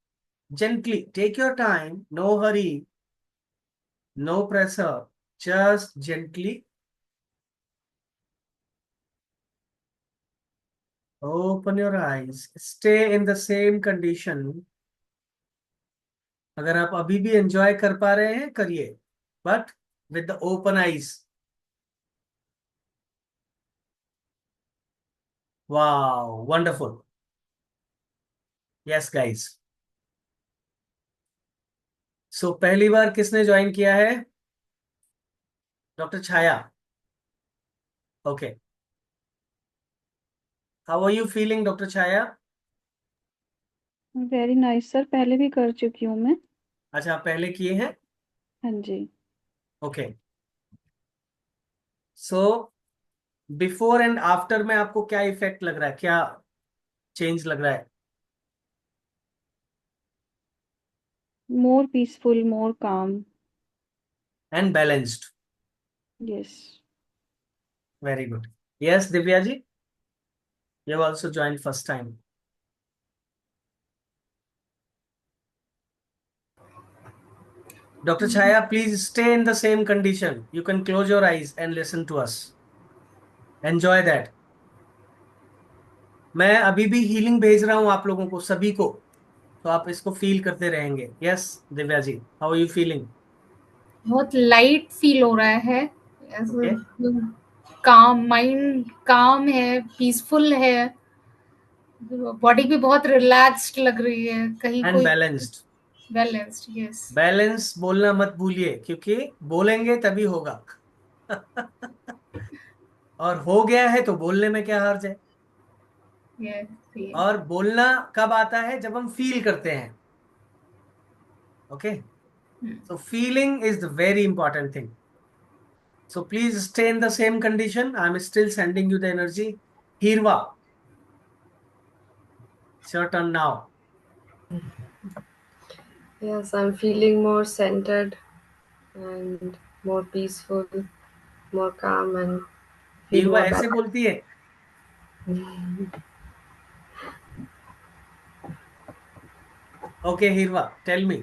Gently take your time, no hurry, no pressure, just gently open your eyes. Stay in the same condition. अगर आप अभी भी एंजॉय कर पा रहे हैं करिए, but with the open eyes. Wow, wonderful. Yes guys, so पहली बार किसने ज्वाइन किया है? Doctor Chhaya. Okay, how are you feeling doctor Chhaya? Very nice sir, पहले भी कर चुकी हूँ मैं। अच्छा, आप पहले किए हैं? हाँ जी। Okay, so before and after में आपको क्या इफेक्ट लग रहा है, क्या चेंज लग रहा है? मोर peaceful, more calm. And balanced. Yes. Very good. Yes Divya ji, you also join first time. Dr. Chaya, please stay in the same condition. You can close your eyes and listen to us. Enjoy that. मैं अभी भी healing भेज रहा हूं आप लोगों को, सभी को, तो आप इसको फील करते रहेंगे। Yes Divya ji, how are you feeling? बहुत लाइट फील हो रहा है, ऐसे ओके, काम, माइंड काम है, पीसफुल है, बॉडी भी बहुत रिलैक्स्ड लग रही है, कहीं एंड कोई बैलेंस्ड। बैलेंस्ड। यस। बैलेंस बोलना मत भूलिए, क्योंकि बोलेंगे तभी होगा। और हो गया है तो बोलने में क्या हर्ज है? यस। और बोलना कब आता है? जब हम फील करते हैं। Okay, so feeling is the very important thing. So please stay in the same condition. I'm still sending you the energy. Hirva, it's your turn now. Yes, I'm feeling more centered and more peaceful, more calm, and feel Hirva more ऐसे balanced. बोलती है. Okay, Hirva, tell me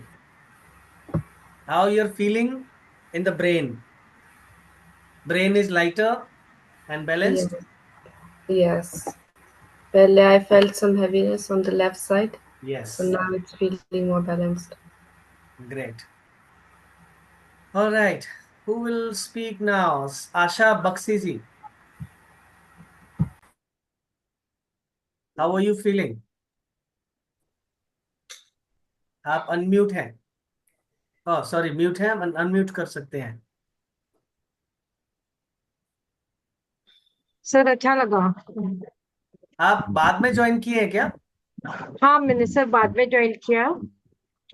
how you're feeling in the brain. Brain is lighter and Yes, balanced. yes. Well, I felt some heaviness on the left side, so Yes, now it's feeling more balanced. great. All right, who will speak now? Asha Bakshi ji, how are you feeling? आप unmute हैं। oh sorry, mute हैं, unmute कर सकते हैं। Sir अच्छा लगा। आप बाद में ज्वाइन किए हैं क्या? हाँ मैंने सर बाद में ज्वाइन किया,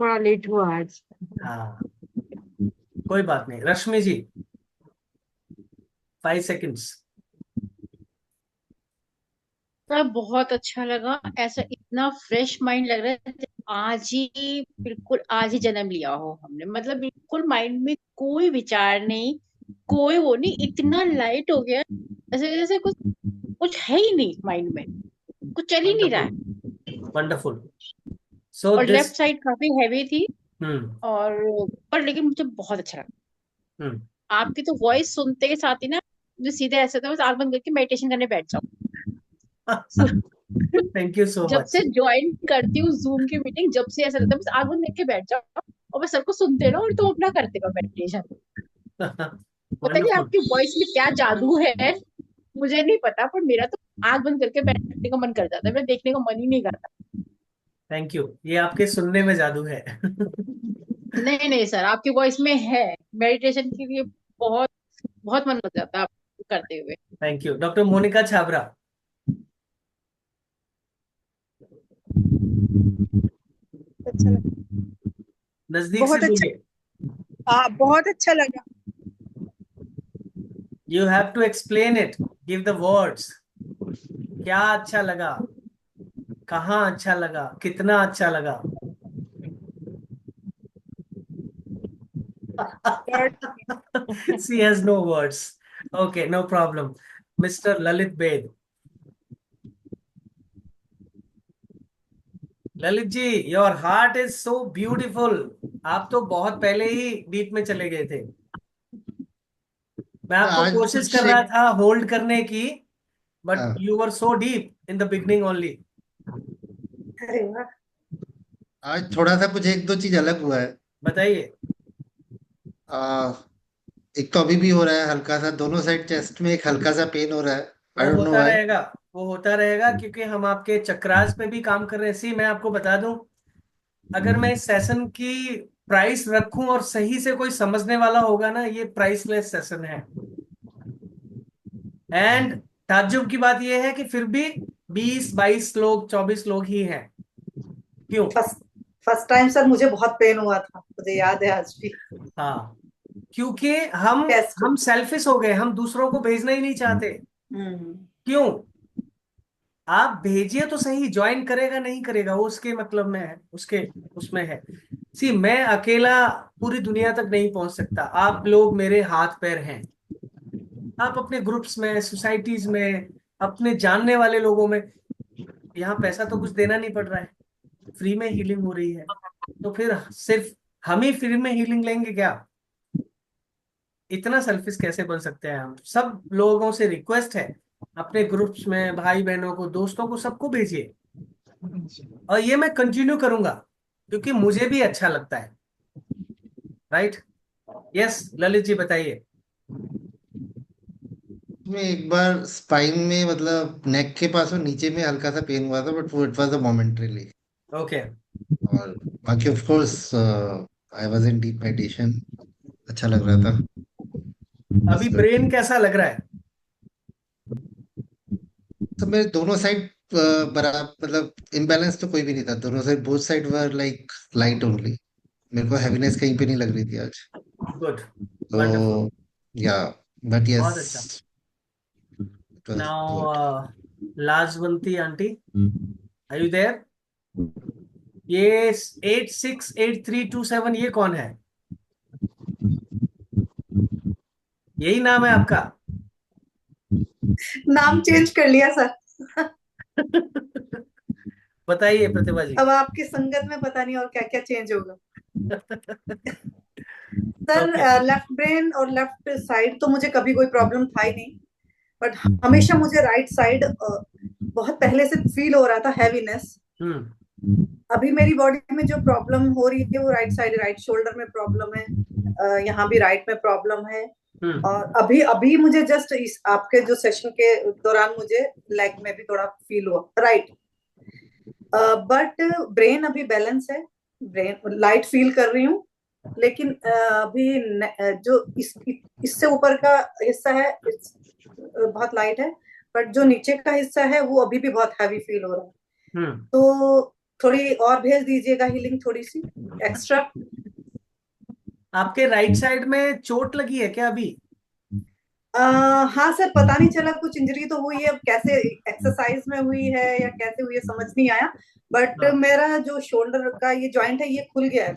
थोड़ा लेट हुआ आज। हाँ, कोई बात नहीं। रश्मि जी, 5 seconds. सर बहुत अच्छा लगा, ऐसा इतना फ्रेश माइंड लग रहा है जैसे आज ही, बिल्कुल आज ही जन्म लिया हो हमने। मतलब बिल्कुल माइंड में कोई विचार नहीं, कोई वो नहीं, इतना लाइट हो गया, ऐसे जैसे कुछ कुछ है ही नहीं माइंड में, कुछ चल ही नहीं रहा है। वंडरफुल, So और this लेफ्ट साइड काफी हैवी थी हम्म और पर लेकिन मुझे बहुत अच्छा लगा। हम्म आपकी तो वॉइस सुनते के साथ ही ना मुझे सीधे ऐसे होता है बस आंख बंद करके मेडिटेशन करने बैठ जाओ। थैंक यू सो जब मच। से ज्वाइन करती हूँ जूम की मीटिंग, जब से ऐसा लगता है बस आंख बंद करके बैठ जाओ और बस सबको सुनते रहो और तुम अपना करते रहो मेडिटेशन। पता नहीं वंडरफुल। आपकी वॉइस में क्या जादू है, मुझे नहीं पता, पर मेरा तो आंख बंद करके बैठने का मन कर जाता है, मेरा देखने का मन ही नहीं करता। थैंक यू, ये आपके सुनने में जादू है। नहीं नहीं सर, आपकी वॉइस में है, मेडिटेशन के लिए बहुत बहुत मन लग जाता है आपको करते हुए। Thank you. Doctor Monika Chhabra, अच्छा लगा, नजदीक से बहुत अच्छा। बोलिए। हाँ, बहुत अच्छा लगा। You have to explain it, give the words. क्या अच्छा लगा, कहाँ अच्छा लगा, कितना अच्छा लगा। She has no words. Okay, no problem. Mr. Lalit Bed. Lalit ji, your heart is so beautiful. आप तो बहुत पहले ही डीप में चले गए थे। मैं आपको आज कोशिश कुछ कर रहा एक था होल्ड करने की, बट हाँ, you were so deep in the beginning only. अरे वाह। आज थोड़ा सा कुछ एक दो चीज अलग हुआ है। बताइए। आ, एक तो अभी भी हो रहा है हल्का सा, दोनों साइड चेस्ट में एक हल्का सा पेन हो रहा है। आई वो डोंट नो होता व्हाई। रहेगा, वो होता रहेगा, क्योंकि हम आपके चक्रास पे भी काम कर रहे हैं। सी, मैं आपको बता दूं, अगर मैं इस सेशन की प्राइस रखूं और सही से कोई समझने वाला होगा ना, ये प्राइसलेस सेशन है। एंड ताज्जुब की बात यह है कि फिर भी 20-22 लोग, 24 लोग ही हैं। क्यों? फर्स्ट फर्स्ट टाइम सर मुझे बहुत पेन हुआ था, मुझे याद है आज भी। हाँ, क्योंकि हम टेस्ट। हम सेल्फिश हो गए, हम दूसरों को भेजना ही नहीं चाहते। हम्म। क्यों? आप भेजिए तो सही, ज्वाइन करेगा नहीं करेगा वो उसके मतलब में है, उसके उसमें है। सी, मैं अकेला पूरी दुनिया तक नहीं पहुंच सकता। आप लोग मेरे हाथ पैर हैं। आप अपने ग्रुप्स में, सोसाइटीज में, अपने जानने वाले लोगों में, यहाँ पैसा तो कुछ देना नहीं पड़ रहा है, फ्री में हीलिंग हो रही है। तो फिर सिर्फ हम ही फ्री में हीलिंग लेंगे क्या? इतना सेल्फिश कैसे बन सकते हैं हम? सब लोगों से रिक्वेस्ट है, अपने ग्रुप्स में भाई बहनों को, दोस्तों को, सबको भेजिए। और ये मैं कंटिन्यू करूंगा क्योंकि मुझे भी अच्छा लगता है। राइट? यस, ललित जी बताइए। में एक बार स्पाइन में मतलब नेक के पास और नीचे में हल्का सा पेन हुआ था, बट वो it was a momentarily. Okay. और बाकी of course I was in deep meditation, अच्छा लग रहा था। अभी That's good. ब्रेन कैसा लग रहा है? तो मेरे दोनों साइड बराबर मतलब इम्बैलेंस तो कोई भी नहीं था, दोनों side both side were like light only. मेरे को हैवीनेस कहीं पे नहीं लग रही थी आज। गुड, वंडरफुल, तो या बट बहुत यस, अच्छा। It was good. Now Lajwanti aunty, are you there? ये 868327, ये कौन है? यही नाम है आपका? नाम चेंज कर लिया सर। बताइए प्रतिभा जी। अब आपकी संगत में पता नहीं और क्या क्या चेंज होगा। Sir okay. लेफ्ट ब्रेन और लेफ्ट साइड तो मुझे कभी कोई प्रॉब्लम था ही नहीं, बट हमेशा मुझे राइट साइड बहुत पहले से फील हो रहा था, हैवीनेस। हम्म अभी मेरी बॉडी में जो प्रॉब्लम हो रही है वो राइट साइड, राइट शोल्डर में प्रॉब्लम है, यहाँ भी राइट में प्रॉब्लम है। हम्म और अभी अभी मुझे जस्ट इस आपके जो सेशन के दौरान मुझे लेग में भी थोड़ा फील हुआ, राइट। बट ब्रेन अभी बैलेंस है, ब्रेन लाइट फील कर रही हूँ, लेकिन अभी जो इससे ऊपर का हिस्सा है बहुत लाइट है, बट जो नीचे का हिस्सा है वो अभी भी बहुत हैवी फील हो रहा है। हम्म तो थोड़ी और भेज दीजिएगा हीलिंग, थोड़ी सी एक्स्ट्रा। आपके राइट साइड में चोट लगी है क्या अभी? हाँ सर, पता नहीं चला, कुछ इंजरी तो हुई है, अब कैसे एक्सरसाइज में हुई है या कैसे हुई है समझ नहीं आया, बट हाँ मेरा जो शोल्डर का ये जॉइंट है ये खुल गया है।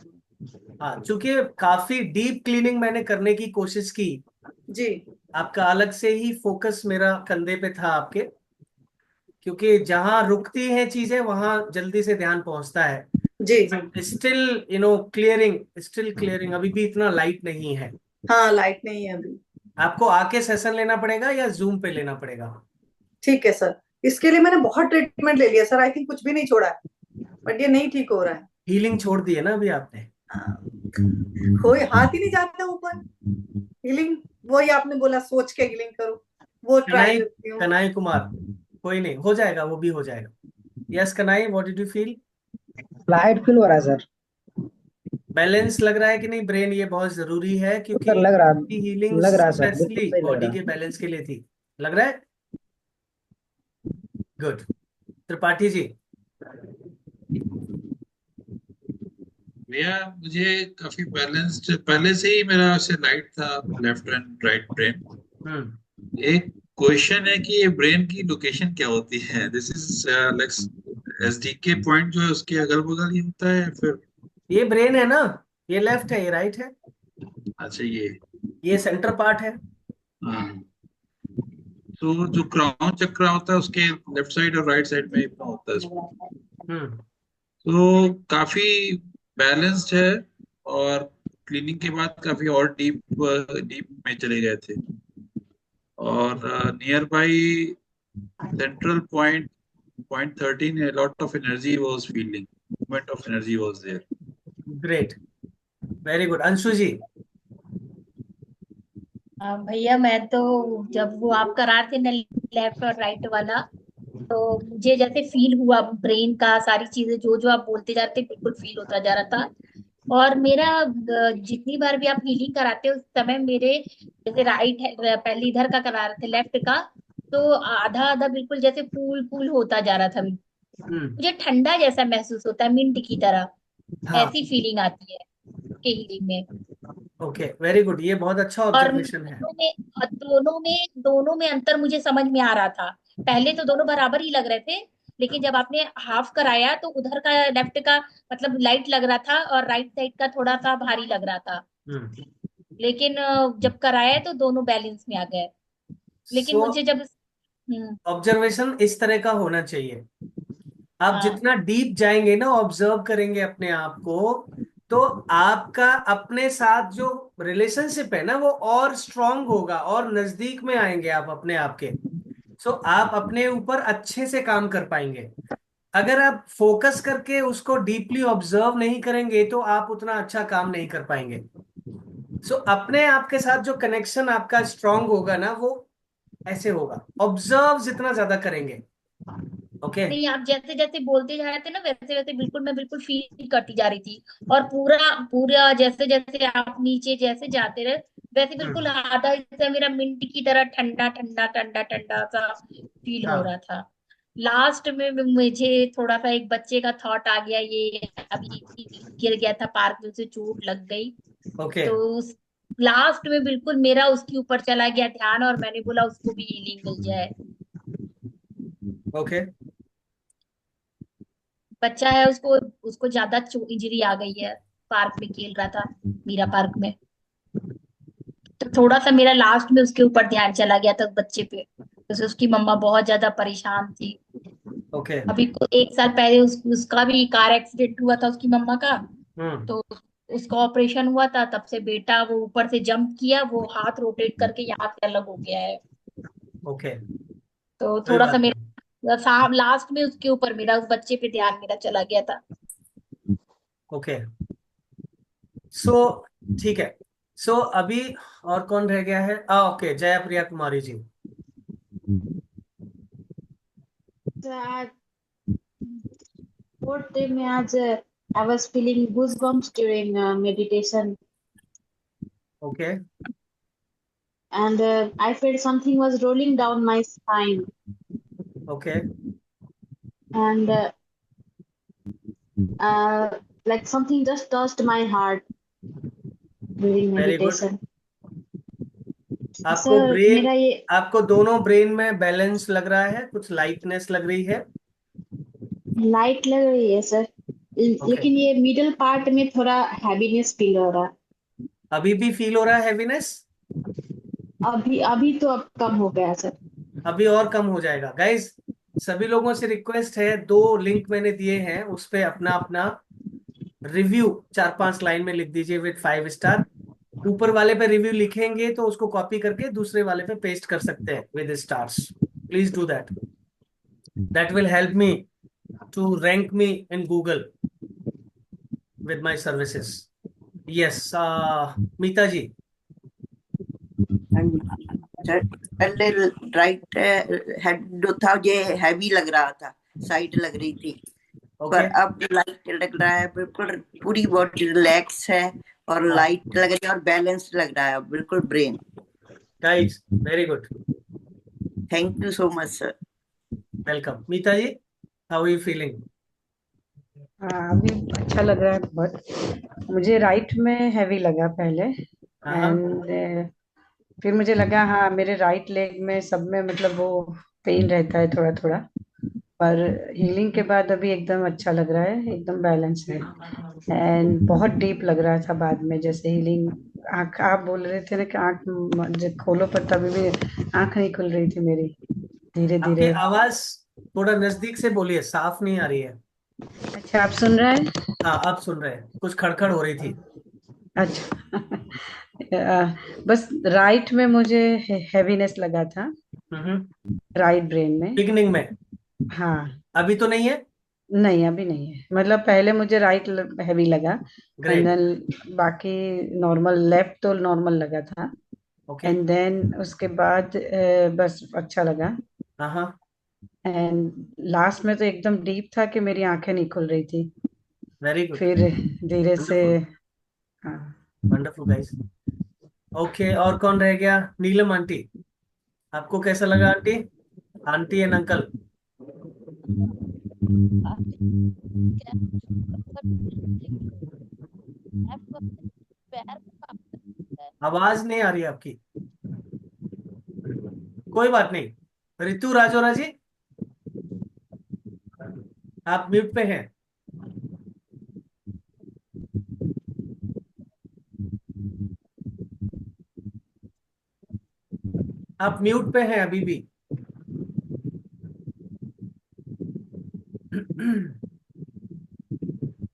हाँ, चूंकि काफी डीप क्लीनिंग मैंने करने की कोशिश की, जी। आपका अलग से ही फोकस मेरा कंधे पे था आपके, क्योंकि जहां रुकती हैं चीजें वहां जल्दी से ध्यान पहुंचता है। जी जी। स्टिल क्लियरिंग, अभी भी इतना लाइट नहीं है। हाँ, लाइट नहीं है अभी। आपको आके सेशन लेना पड़ेगा या जूम पे लेना पड़ेगा? ठीक है सर, इसके लिए मैंने बहुत ट्रीटमेंट ले लिया सर, आई थिंक कुछ भी नहीं छोड़ा है, बट ये नहीं ठीक हो रहा है। हीलिंग छोड़ दी है ना अभी आपने? कोई हाथ ही नहीं जाता ऊपर। हीलिंग, वही आपने बोला सोच के हीलिंग करो, वो ट्राई कनाई करती हूँ। कनाई कुमार, कोई नहीं, हो जाएगा, वो भी हो जाएगा। Yes Kanai, what did you feel? Light feel हो रहा है सर। बैलेंस लग रहा है कि नहीं ब्रेन? ये बहुत जरूरी है क्योंकि सर हीलिंग लग रहा है सर, बिल्कुल स्पेशली सही लग बॉडी रहा के है। बैलेंस के लिए थी। लग रहा है? गुड। त्रिपाठी जी। भैया मुझे काफी बैलेंस्ड पहले से ही मेरा से लाइट था, लेफ्ट एंड राइट ब्रेन। हम्म एक क्वेश्चन है कि ये ब्रेन की लोकेशन क्या होती है? This is like SDK point जो है उसके अगल बगल ही होता है फिर? ये ब्रेन है ना, ये लेफ्ट है, ये राइट है, अच्छा ये सेंटर पार्ट है। हाँ। तो जो क्राउन चक्र होता है उसके लेफ्ट साइड और राइट साइड में इतना होता है इसमें। हम्म तो काफी बैलेंस्ड है, और क्लीनिंग के बाद काफी और डीप डीप में चले गए थे। और near by central point point 13 a lot of energy was feeling, movement of energy was there. Great, very good. Anshu ji. भैया मैं तो जब वो आप करा रहे थे ना लेफ्ट और राइट वाला, तो मुझे जैसे फील हुआ ब्रेन का, सारी चीजें जो जो आप बोलते जा रहे थे बिल्कुल फील होता जा रहा था। और मेरा जितनी बार भी आप हीलिंग कराते हो उस समय मेरे जैसे राइट है, पहले इधर का करा रहे थे लेफ्ट का, तो आधा आधा बिल्कुल जैसे कूल कूल होता जा रहा था। हम्म मुझे ठंडा जैसा महसूस होता है, मिंट की तरह हाँ, ऐसी फीलिंग आती है के हीलिंग में। ओके, वेरी गुड, ये बहुत अच्छा और ऑब्जर्वेशन है। दोनों में अंतर मुझे समझ में आ रहा था। पहले तो दोनों बराबर ही लग रहे थे, लेकिन जब आपने हाफ कराया तो उधर का लेफ्ट का मतलब लाइट लग रहा था और राइट साइड का थोड़ा सा भारी लग रहा था। हम्म लेकिन जब कराया तो दोनों बैलेंस में आ गए। लेकिन सो मुझे जब ऑब्जर्वेशन इस तरह का होना चाहिए, आप हाँ जितना डीप जाएंगे ना, ऑब्जर्व करेंगे अपने आप को, तो आपका अपने साथ जो रिलेशनशिप है ना वो और स्ट्रांग होगा और नजदीक में आएंगे आप अपने आप के। सो आप अपने ऊपर अच्छे से काम कर पाएंगे। अगर आप फोकस करके उसको डीपली ऑब्जर्व नहीं करेंगे तो आप उतना अच्छा काम नहीं कर पाएंगे। सो अपने आप के साथ जो कनेक्शन आपका स्ट्रांग होगा ना, वो ऐसे होगा, ऑब्जर्व जितना ज्यादा करेंगे। ओके। नहीं, आप जैसे जैसे बोलते जा रहे थे ना वैसे वैसे बिल्कुल मैं बिल्कुल फील करती जा रही थी। और पूरा पूरा जैसे जैसे आप नीचे जैसे जाते रहे वैसे बिल्कुल हम्म आधा हिस्सा मेरा मिंट की तरह ठंडा ठंडा ठंडा ठंडा सा फील हो हाँ, रहा था। लास्ट में भी मुझे थोड़ा सा एक बच्चे का थॉट आ गया, ये अभी गिर गया था पार्क में, उसे चोट लग गई। ओके, तो लास्ट में बिल्कुल मेरा उसके ऊपर चला गया ध्यान और मैंने बोला उसको भी हीलिंग मिल जाए। ओके, बच्चा है, उसको उसको ज्यादा इंजरी आ गई है, पार्क में खेल रहा था, मीरा पार्क में। तो थोड़ा सा मेरा लास्ट में उसके ऊपर ध्यान चला गया था बच्चे पे, तो उसकी मम्मा बहुत ज्यादा परेशान थी। ओके। अभी एक साल पहले उसका भी कार एक्सीडेंट हुआ था उसकी मम्मा का। हम्म तो उसका ऑपरेशन हुआ था, तब से बेटा वो ऊपर से जंप किया, वो हाथ रोटेट करके यहाँ से अलग हो गया है। ओके, तो कोई थोड़ा सा बात नहीं। मेरा साहब लास्ट में उसके ऊपर मेरा उस बच्चे पे ध्यान मेरा चला गया था। ओके, सो ठीक है। सो अभी और कौन रह गया है? ओके, जया प्रिया कुमारी जी। आज fourth day में आज I was feeling goosebumps during meditation, okay, and I felt something was rolling down my spine, okay, and uh, like something just touched my heart during very good. meditation. आपको sir brain, मेरा ये आपको दोनों brain में balance लग रहा है, कुछ लाइटनेस लग रही है? लाइट लग रही है सर, ओके, लेकिन ये मिडल पार्ट में थोड़ा हैवीनेस फील हो रहा है। अभी भी फील हो रहा है हैवीनेस? अभी अभी तो अब कम हो गया सर। अभी और कम हो जाएगा। गाइज, सभी लोगों से रिक्वेस्ट है, 2 लिंक मैंने दिए हैं, उस पे अपना अपना रिव्यू 4-5 लाइन में लिख दीजिए विद 5 स्टार। ऊपर वाले पे रिव्यू लिखेंगे तो उसको कॉपी करके दूसरे वाले पे पेस्ट कर सकते हैं with stars. Please do that, that will help me to rank me in Google with my services. Yes, Meeta ji. पहले राइट हेड जो था ये हैवी लग रहा था, साइड लग रही थी, पर अब लाइट लग रहा है, बिल्कुल पूरी बॉडी रिलैक्स है और लाइट लग रही है और बैलेंस लग रहा है बिल्कुल brain. Guys very good, thank you so much sir. Welcome. Meeta ji, how are you feeling? अभी अच्छा लग रहा है बहुत। मुझे राइट में हैवी लगा पहले, एंड फिर मुझे लगा हाँ मेरे राइट लेग में सब में मतलब वो पेन रहता है थोड़ा थोड़ा, पर हीलिंग के बाद अभी एकदम अच्छा लग रहा है, एकदम बैलेंस है। एंड बहुत डीप लग रहा था बाद में, जैसे हीलिंग आँख आप बोल रहे थे ना कि आँख जब खोलो, पर तभी भी आँख नहीं खुल रही थी मेरी, धीरे आपकी धीरे। आवाज थोड़ा नजदीक से बोलिए, साफ नहीं आ रही है। अच्छा, आप सुन रहे हैं? हाँ अब सुन रहे हैं, कुछ खड़खड़ हो रही थी। अच्छा बस राइट में मुझे हैवीनेस लगा था, राइट ब्रेन में, बिगनिंग में। हाँ। अभी तो नहीं है? नहीं अभी नहीं है, मतलब पहले मुझे राइट हैवी लगा, एंड Great. देन बाकी नॉर्मल, लेफ्ट तो नॉर्मल लगा था, Okay. एंड देन उसके बाद बस अच्छा लगा। हाँ एंड लास्ट में तो एकदम डीप था कि मेरी आंखें नहीं खुल रही थी, वेरी गुड, फिर धीरे से। हाँ वंडरफुल गाइस। ओके, और कौन रह गया? नीलम आंटी, आपको कैसा लगा आंटी? Aunty and uncle. आवाज नहीं आ रही है आपकी। कोई बात नहीं। रितु राजोरा जी, आप म्यूट पे हैं। आप म्यूट पे हैं अभी भी।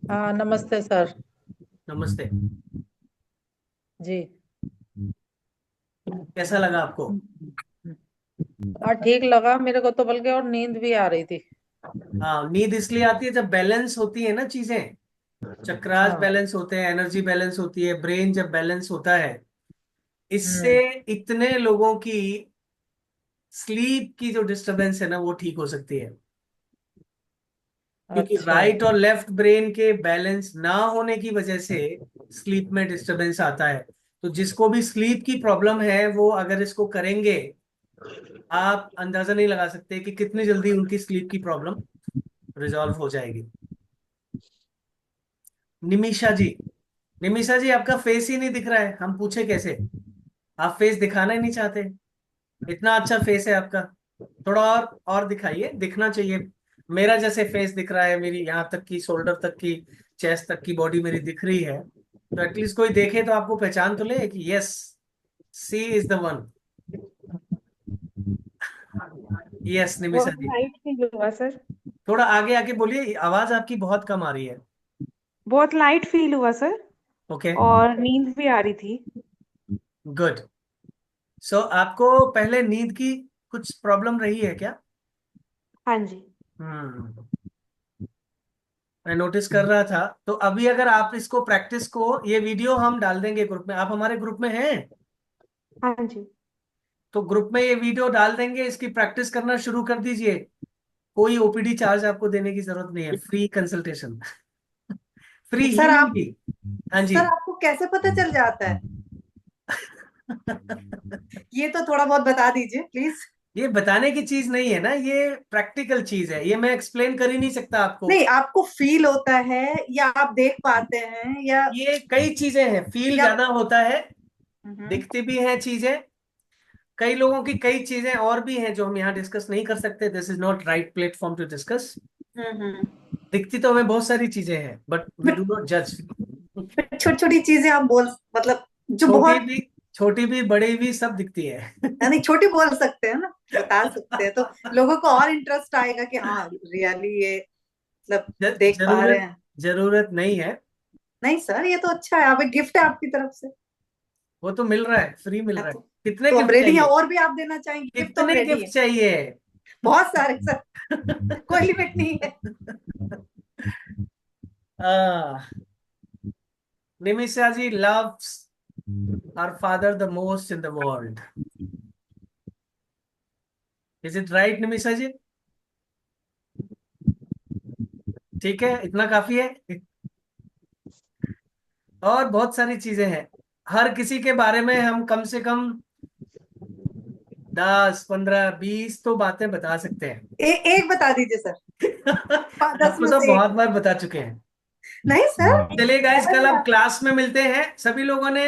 हाँ नमस्ते सर। नमस्ते जी, कैसा लगा आपको? हाँ ठीक लगा मेरे को तो, बल्कि और नींद भी आ रही थी। हाँ, नींद इसलिए आती है जब बैलेंस होती है ना चीजें, चक्रास हाँ। बैलेंस होते हैं, एनर्जी बैलेंस होती है, ब्रेन जब बैलेंस होता है, इससे इतने लोगों की स्लीप की जो डिस्टरबेंस है ना वो ठीक हो सकती है। क्योंकि अच्छा। राइट और लेफ्ट ब्रेन के बैलेंस ना होने की वजह से स्लीप में डिस्टरबेंस आता है। तो जिसको भी स्लीप की प्रॉब्लम है वो अगर इसको करेंगे, आप अंदाजा नहीं लगा सकते कि कितनी जल्दी उनकी स्लीप की प्रॉब्लम रिजॉल्व हो जाएगी। निमिषा जी, निमिषा जी आपका फेस ही नहीं दिख रहा है, हम पूछे कैसे? आप फेस दिखाना ही नहीं चाहते, इतना अच्छा फेस है आपका। थोड़ा और दिखाइए, दिखना चाहिए। मेरा जैसे फेस दिख रहा है, मेरी यहाँ तक की शोल्डर तक की, चेस्ट तक की बॉडी मेरी दिख रही है, तो एटलीस्ट कोई देखे तो आपको पहचान तो ले कि yes, she is the one. Yes Nimisha बहुत जी, लाइट फील हुआ सर, थोड़ा आगे आके बोलिए, आवाज आपकी बहुत कम आ रही है। बहुत लाइट फील हुआ सर, ओके और नींद भी आ रही थी। गुड। सो आपको पहले नींद की कुछ प्रॉब्लम रही है क्या? हाँ जी। हम्म, मैं नोटिस कर रहा था। तो अभी अगर आप इसको प्रैक्टिस को, ये वीडियो हम डाल देंगे ग्रुप में, आप हमारे ग्रुप में हैं? हाँ जी। तो ग्रुप में ये वीडियो डाल देंगे, इसकी प्रैक्टिस करना शुरू कर दीजिए। कोई ओपीडी चार्ज आपको देने की जरूरत नहीं है, free consultation, free sir healing आप, की। हाँ जी। सर आपको कैसे पता चल जाता है? ये तो थोड़ा बहुत बता दीजिए प्लीज। ये बताने की चीज नहीं है ना, ये प्रैक्टिकल चीज है, ये मैं एक्सप्लेन कर ही नहीं सकता आपको। नहीं, आपको फील होता है या आप देख पाते हैं या ये कई चीजें हैं, फील या ज्यादा होता है, दिखती भी हैं चीजें। कई लोगों की कई चीजें और भी हैं जो हम यहाँ डिस्कस नहीं कर सकते, this is not right platform to discuss. दिखती तो हमें बहुत सारी चीजें हैं, बट वी डू नॉट जज। छोटी छोटी चीजें आप बोल, मतलब जो छोटी बहुत, भी, छोटी भी बड़ी भी सब दिखती है। नहीं छोटी बोल सकते हैं ना, बता सकते हैं, तो लोगों को और इंटरेस्ट आएगा कि हाँ रियली ये मतलब देख पा रहे जरूरत हैं। जरूरत नहीं है। नहीं सर, ये तो अच्छा है, आप एक गिफ्ट है आपकी तरफ से। वो तो मिल रहा है, फ्री मिल रहा है। कितने तो हम गिफ्ट रेडी हैं, चाहिए? और भी आप देना चाहेंगे गिफ्ट तो हम कितने रेडी गिफ्ट है। चाहिए? बहुत सारे सर, कोई लिमिट नहीं है। निमिषा जी loves her father the most in the world. Is it right, Nimisha जी? ठीक है, इतना काफी है। और बहुत सारी चीजें हैं, हर किसी के बारे में हम कम से कम 10, 15, 20 तो बातें बता सकते हैं। एक बता दीजिए सर। 10 आपको में तो से बहुत एक। बार बता चुके हैं। नहीं सर, चलिए गाइस, कल अब क्लास में मिलते हैं। सभी लोगों ने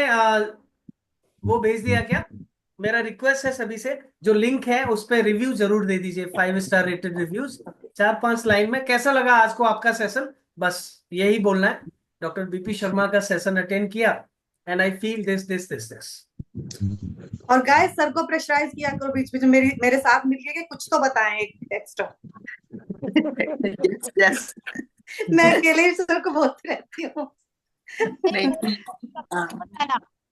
वो भेज दिया क्या? मेरा रिक्वेस्ट है सभी से, जो लिंक है उस पे रिव्यू जरूर दे दीजिए, 5 स्टार रेटेड रिव्यूज, 4-5 लाइन में। कैसा लगा आज को आपका सेशन? बस यही बोलना है, डॉक्टर बीपी शर्मा का सेशन अटेंड किया and I feel this this this this. और गाइस, सर को प्रेशराइज किया करो बीच बीच में, मेरे साथ मिलके के कुछ तो बताएं एक एक्स्ट्रा। यस मैं अकेले ही सर को बोलती रहती हूँ।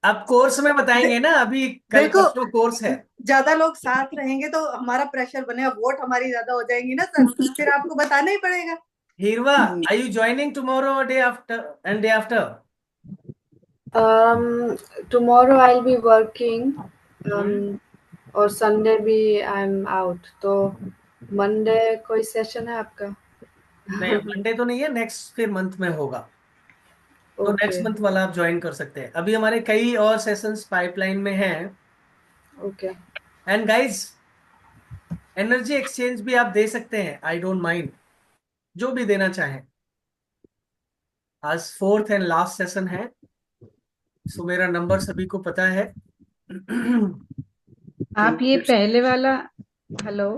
अब कोर्स में बताएंगे ना, अभी कल देखो, परसों कोर्स है। ज्यादा लोग साथ रहेंगे तो हमारा प्रेशर बनेगा, वोट हमारी ज्यादा हो जाएंगी ना सर, फिर आपको बताना ही पड़ेगा। Hirva, are you joining tomorrow day after and day after? Tomorrow I'll be working, और संडे भी आई एम आउट, तो मंडे कोई सेशन है आपका? नहीं, मंडे तो नहीं है, नेक्स्ट फिर मंथ में होगा, तो ओके नेक्स्ट मंथ वाला आप ज्वाइन कर सकते हैं। अभी हमारे कई और सेशंस पाइपलाइन में हैं। Okay and guys, energy exchange भी आप दे सकते हैं, आई डोंट माइंड, जो भी देना चाहें। आज 4th एंड लास्ट सेशन है, सो मेरा नंबर सभी को पता है। आप ये पहले वाला, हेलो,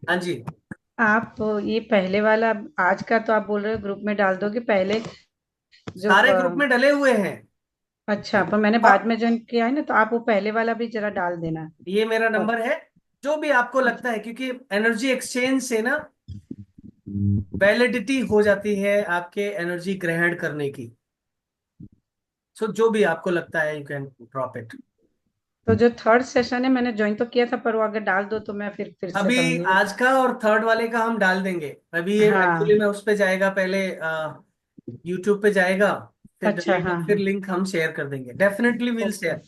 हाँ जी, आप ये पहले वाला आज का तो आप बोल रहे हो ग्रुप में डाल दोगे, पहले जो सारे ग्रुप में डले हुए हैं। अच्छा, पर मैंने बाद में ज्वाइन किया है ना, तो आप वो पहले वाला भी जरा डाल देना। ये मेरा नंबर है, जो भी आपको लगता है, क्योंकि एनर्जी एक्सचेंज से ना वैलिडिटी हो जाती है आपके एनर्जी ग्रहण करने की। सो जो भी आपको लगता है, यू कैन ड्रॉप इट। तो जो थर्ड सेशन है मैंने ज्वाइन तो किया था, पर वो अगर डाल दो तो मैं फिर से अभी करूंगी। आज का और थर्ड वाले का हम डाल देंगे। अभी ये हाँ, एक्चुअली में उस पे जाएगा, पहले यूट्यूब पे जाएगा, फिर अच्छा, डलेगा, हाँ, फिर लिंक हम शेयर कर देंगे, definitely will share.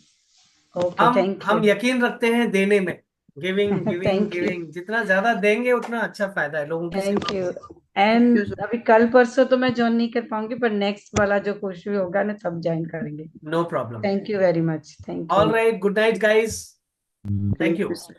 Okay, thank हम यू, यकीन रखते हैं देने में, giving giving thank you, giving, जितना ज्यादा देंगे उतना अच्छा फायदा है लोगों की थैंक सेवा यू। में। एंड अभी कल परसों तो मैं ज्वाइन नहीं कर पाऊंगी, पर नेक्स्ट वाला जो कुछ भी होगा ना तब ज्वाइन करेंगे। No problem. Thank you very much, thank all you. Right, good night guys, thank thank you. You sir.